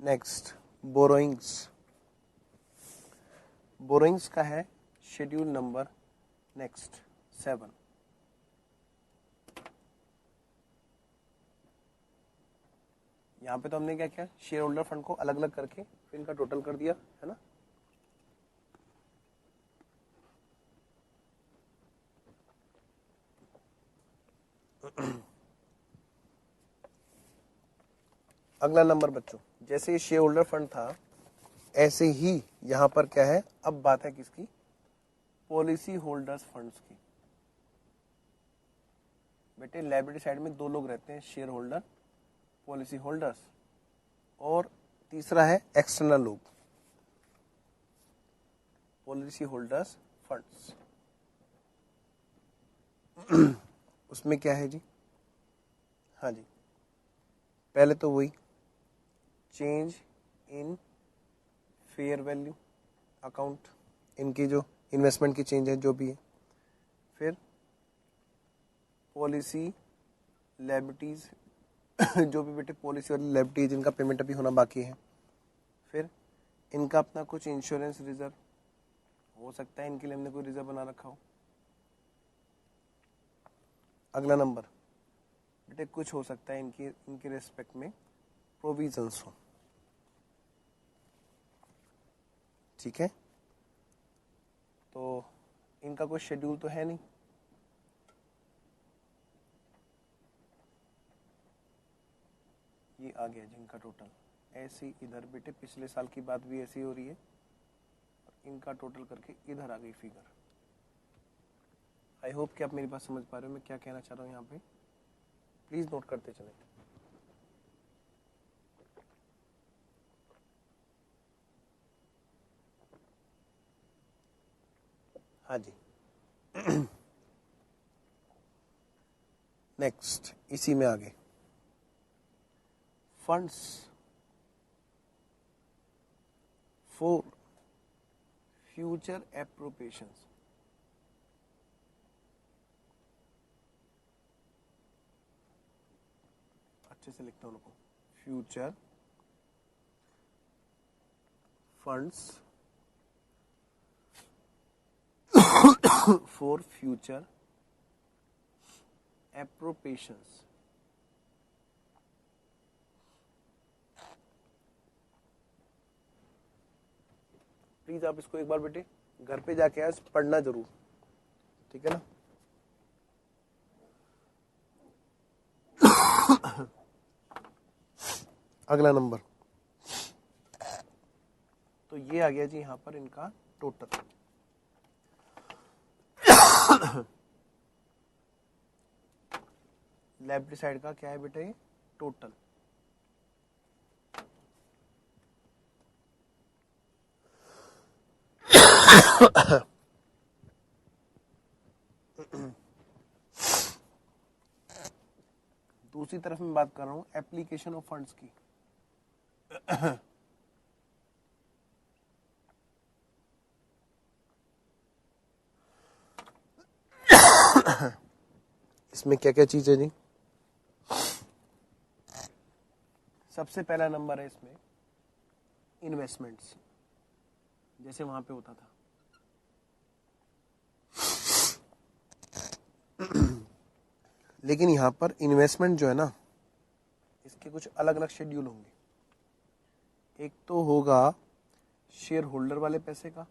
नेक्स्ट बोरोइंग्स। बोरोइंग्स का है शेड्यूल नंबर नेक्स्ट 7। यहाँ पे तो हमने क्या किया, शेयर होल्डर फंड को अलग अलग करके फिर इनका टोटल कर दिया है ना। अगला नंबर बच्चों, जैसे ये शेयर होल्डर फंड था ऐसे ही यहाँ पर क्या है, अब बात है किसकी, पॉलिसी होल्डर्स फंड्स की। बेटे लायबिलिटी साइड में दो लोग रहते हैं, शेयर होल्डर, पॉलिसी होल्डर्स, और तीसरा है एक्सटर्नल लोग, पॉलिसी होल्डर्स फंड्स। उसमें क्या है जी, हाँ जी, पहले तो वही change in fair value account, इनकी जो इन्वेस्टमेंट की चेंज है जो भी है, फिर पॉलिसी लायबिलिटीज जो भी बेटे पॉलिसी वाली लायबिलिटीज जिनका पेमेंट अभी होना बाकी है, फिर इनका अपना कुछ इंश्योरेंस रिजर्व हो सकता है, इनके लिए हमने कोई रिजर्व बना रखा हो। अगला नंबर बेटे कुछ हो सकता है इनके रेस्पेक्ट में प्रोविजंस हो, ठीक है। तो इनका कोई शेड्यूल तो है नहीं, ये आ गया जिनका टोटल। ऐसे इधर बेटे पिछले साल की बात भी ऐसी हो रही है और इनका टोटल करके इधर आ गई फिगर। आई होप कि आप मेरी बात समझ पा रहे हो मैं क्या कहना चाह रहा हूँ यहाँ पे। प्लीज नोट करते चले। हाँ जी। नेक्स्ट इसी में आगे फंड्स फॉर फ्यूचर एप्रोप्रिएशंस। अच्छे से लिखता हूं उनको। Future funds for future appropriations. Please आप इसको एक बार बेटे घर पे जाके आज पढ़ना जरूर, ठीक है ना। अगला नंबर तो ये आ गया जी यहां पर इनका टोटल। लेफ्ट साइड का क्या है बेटा ये टोटल। दूसरी तरफ मैं बात कर रहा हूं एप्लीकेशन ऑफ फंड्स की। इसमें क्या क्या चीज है जी। सबसे पहला नंबर है इसमें इन्वेस्टमेंट्स, जैसे वहां पे होता था। लेकिन यहां पर इन्वेस्टमेंट जो है ना इसके कुछ अलग अलग शेड्यूल होंगे। एक तो होगा शेयर होल्डर वाले पैसे का,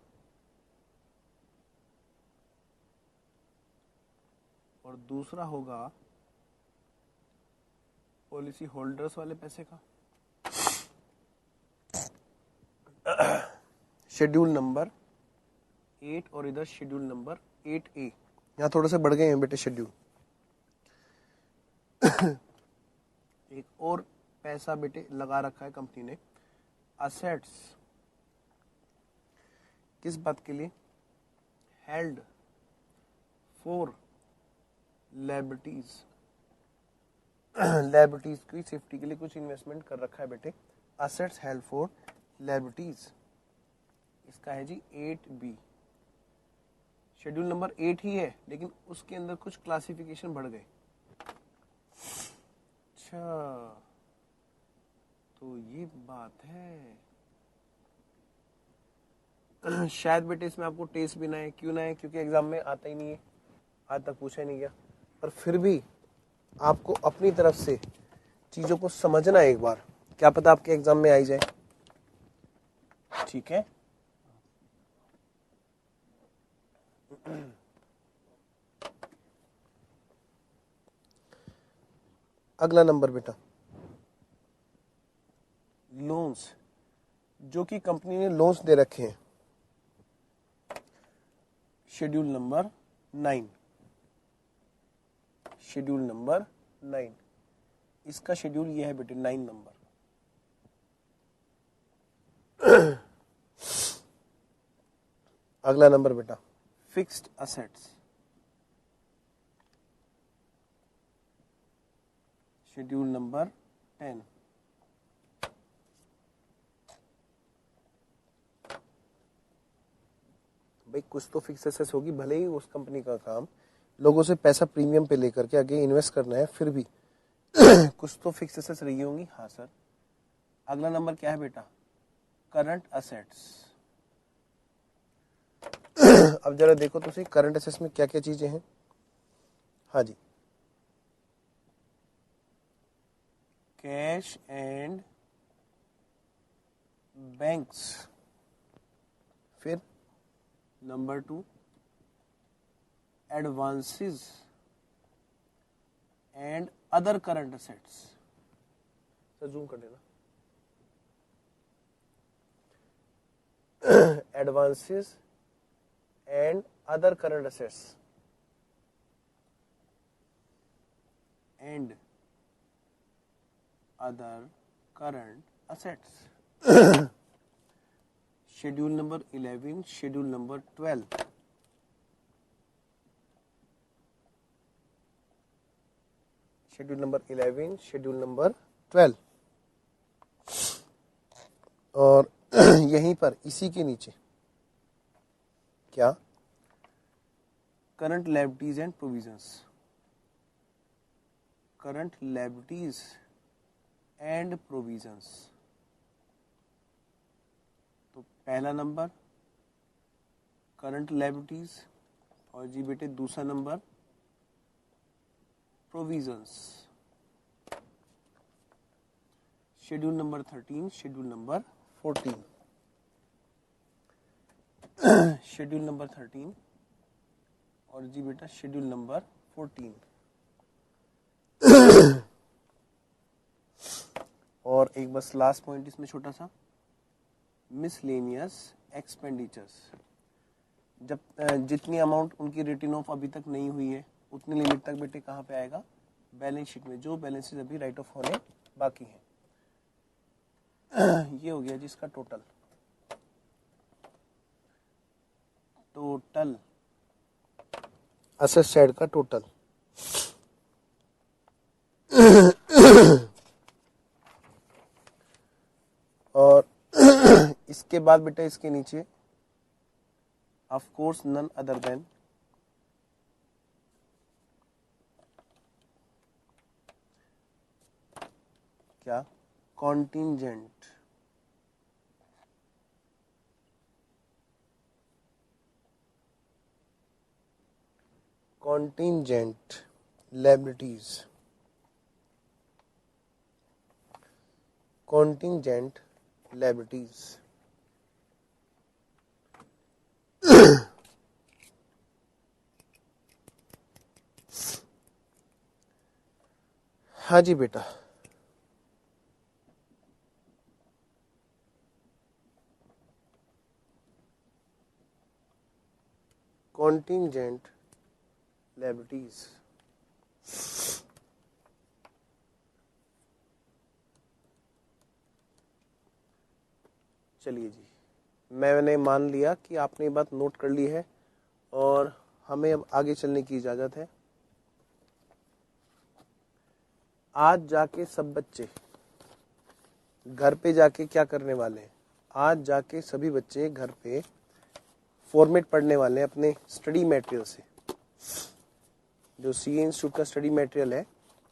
और दूसरा होगा पॉलिसी होल्डर्स वाले पैसे का। शेड्यूल नंबर 8 और इधर शेड्यूल नंबर 8A। यहां थोड़े से बढ़ गए हैं बेटे शेड्यूल। एक और पैसा बेटे लगा रखा है कंपनी ने असेट्स, किस बात के लिए, हेल्ड फॉर लायबिलिटीज। लायबिलिटीज की सेफ्टी के लिए कुछ इन्वेस्टमेंट कर रखा है बेटे, असेट्स हेल्ड फॉर लायबिलिटीज। इसका है जी 8B। शेड्यूल नंबर 8 ही है लेकिन उसके अंदर कुछ क्लासिफिकेशन बढ़ गए। अच्छा तो ये बात है। शायद बेटे इसमें आपको टेस्ट भी ना है, क्यों ना है, क्योंकि एग्जाम में आता ही नहीं है, आज तक पूछा ही नहीं गया। पर फिर भी आपको अपनी तरफ से चीजों को समझना है एक बार, क्या पता आपके एग्जाम में आई जाए, ठीक है। अगला नंबर बेटा लोन्स, जो कि कंपनी ने लोन्स दे रखे हैं। शेड्यूल नंबर 9, शेड्यूल नंबर 9, इसका शेड्यूल ये है बेटे 9 नंबर। अगला नंबर बेटा फिक्स्ड असेट्स, शेड्यूल नंबर 10। भाई कुछ तो फिक्स एसेट्स होगी, भले ही उस कंपनी का काम लोगों से पैसा प्रीमियम पे लेकर के आगे इन्वेस्ट करना है, फिर भी कुछ तो फिक्स एसेट्स रही होंगी। हाँ सर। अगला नंबर क्या है बेटा करंट असेट्स। अब जरा देखो तो सही करंट असेट्स में क्या क्या चीजें हैं। हाँ जी, कैश एंड बैंक्स, फिर number 2 advances and other current assets, sir zoom कर देना। Advances and other current assets and other current assets. Schedule number 11, schedule number 12। Schedule number 11, schedule number 12। और यहीं पर इसी के नीचे क्या, current liabilities and provisions. Current liabilities and provisions. तो पहला नंबर करंट लायबिलिटीज और जी बेटे दूसरा number provisions. Schedule number 13, schedule number 14। Schedule number 13 और जी बेटा शेड्यूल नंबर 14। और एक बस लास्ट पॉइंट इसमें छोटा सा, मिसलेनियस एक्सपेंडिचर्स। जब जितनी अमाउंट उनकी रिटर्न ऑफ अभी तक नहीं हुई है उतनी लिमिट तक बेटे कहाँ पे आएगा, बैलेंस शीट में, जो बैलेंसेस अभी राइट ऑफ होने बाकी हैं। ये हो गया जिसका टोटल असेट साइड का टोटल। और इसके बाद बेटा इसके नीचे of course none other than क्या, contingent. Contingent liabilities, contingent liabilities. हाँ जी बेटा, कॉन्टिंजेंट लायबिलिटीज। चलिए जी, मैंने मान लिया कि आपने ये बात नोट कर ली है और हमें अब आगे चलने की इजाजत है। आज जाके सब बच्चे घर पे जाके क्या करने वाले हैं, आज जाके सभी बच्चे घर पे फॉर्मेट पढ़ने वाले हैं अपने स्टडी मटेरियल से। जो सीए इंस्टीट्यूट का स्टडी मटेरियल है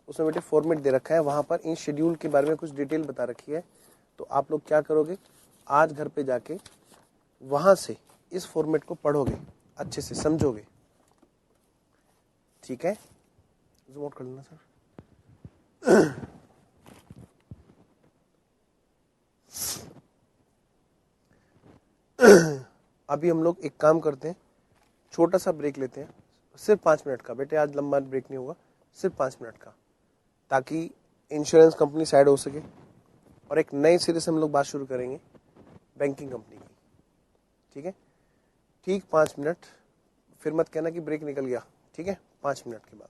उसमें बेटे फॉर्मेट दे रखा है, वहां पर इन शेड्यूल के बारे में कुछ डिटेल बता रखी है। तो आप लोग क्या करोगे, आज घर पे जाके वहां से इस फॉर्मेट को पढ़ोगे, अच्छे से समझोगे, ठीक है। जूम आउट कर लेना सर। अभी हम लोग एक काम करते हैं, छोटा सा ब्रेक लेते हैं, सिर्फ 5 मिनट का बेटे, आज लंबा ब्रेक नहीं होगा, सिर्फ 5 मिनट का, ताकि इंश्योरेंस कंपनी साइड हो सके और एक नए सिरे से हम लोग बात शुरू करेंगे बैंकिंग कंपनी की, ठीक है। ठीक 5 मिनट, फिर मत कहना कि ब्रेक निकल गया, ठीक है। 5 मिनट के बाद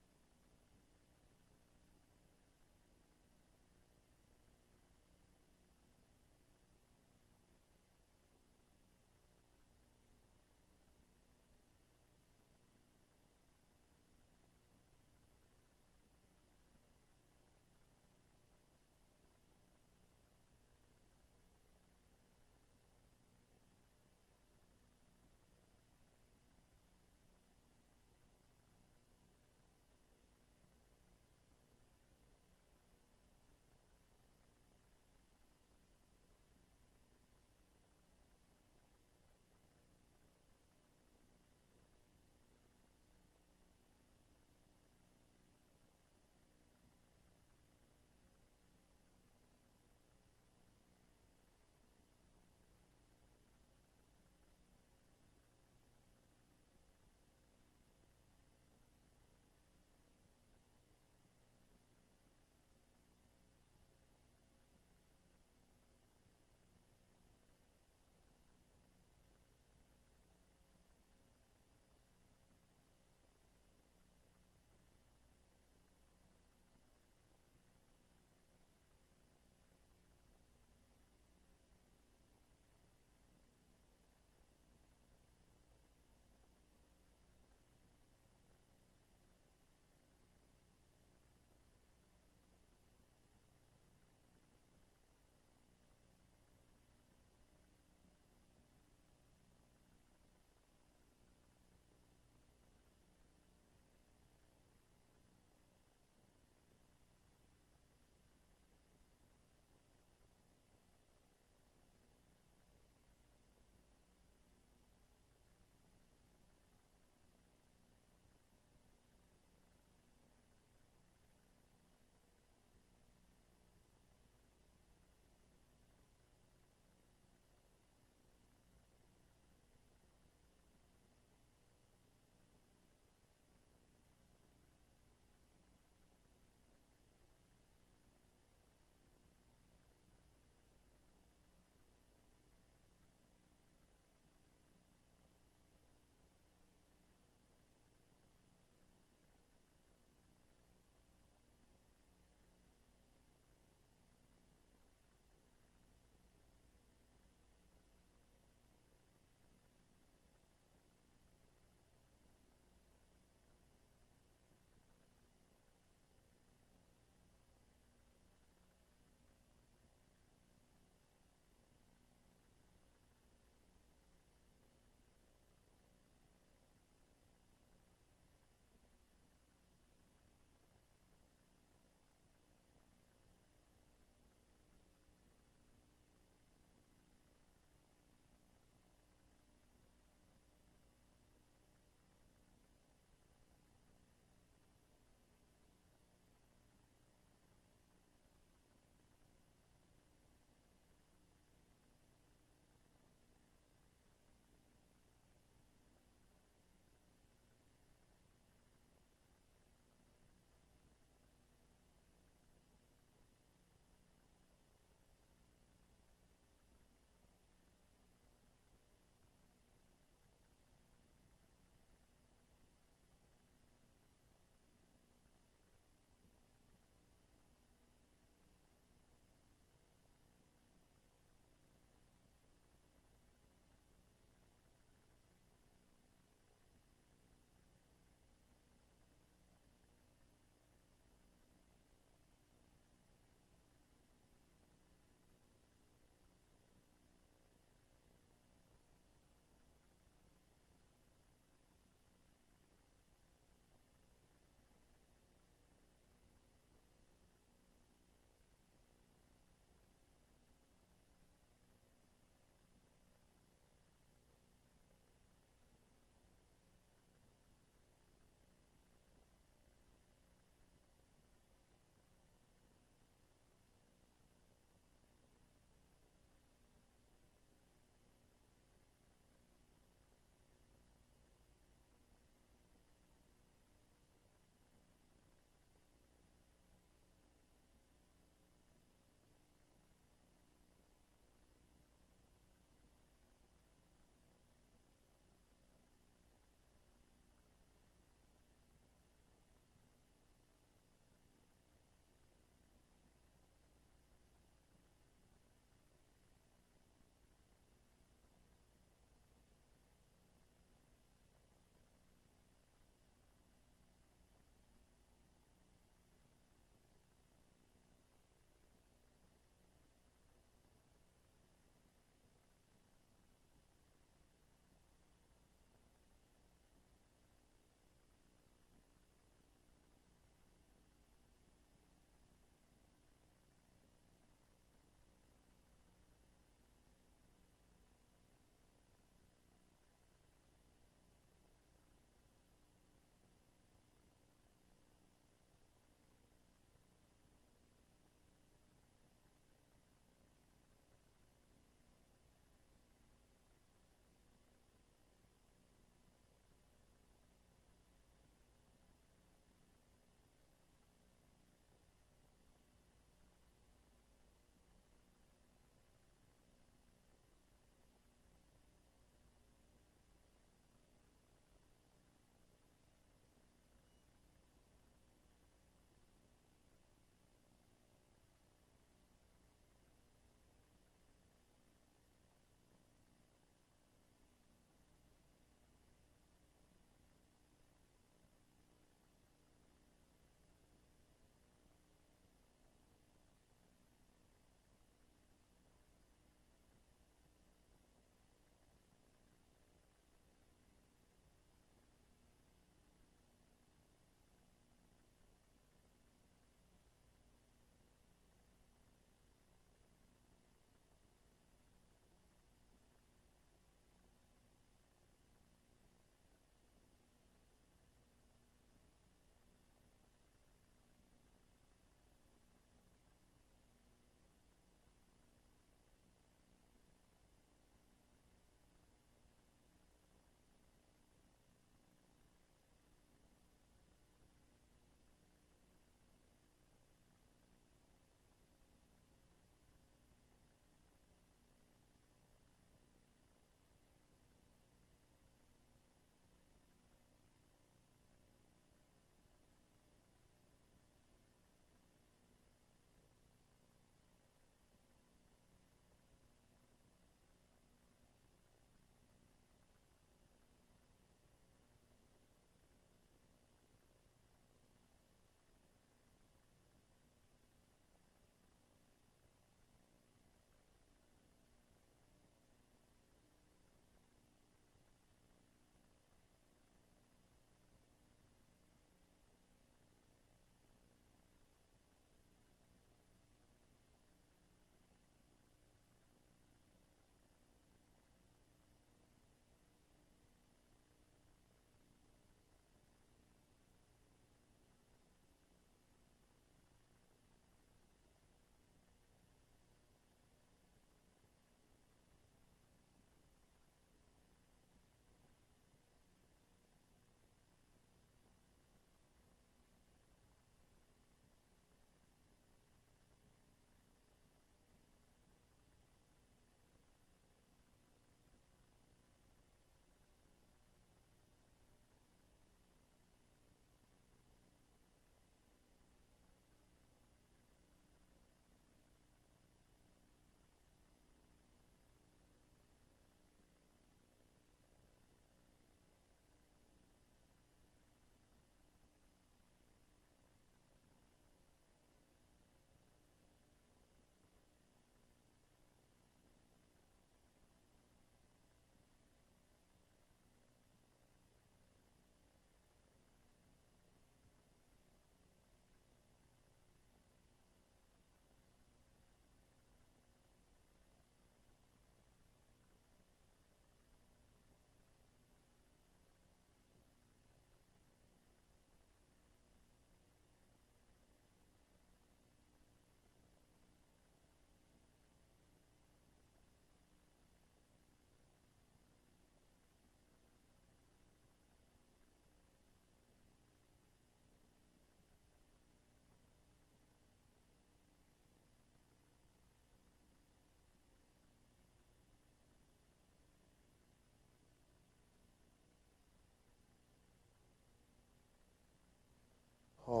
हो।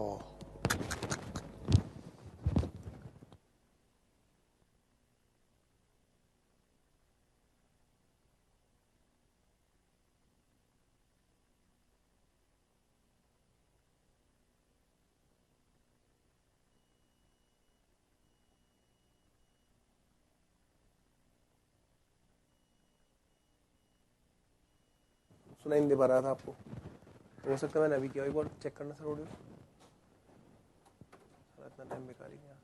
सुनाई नहीं दे पा रहा था आपको, तो हो सकता है मैंने अभी किया, एक बार चेक करना सर ऑडियो। इतना टाइम बेकार ही गया।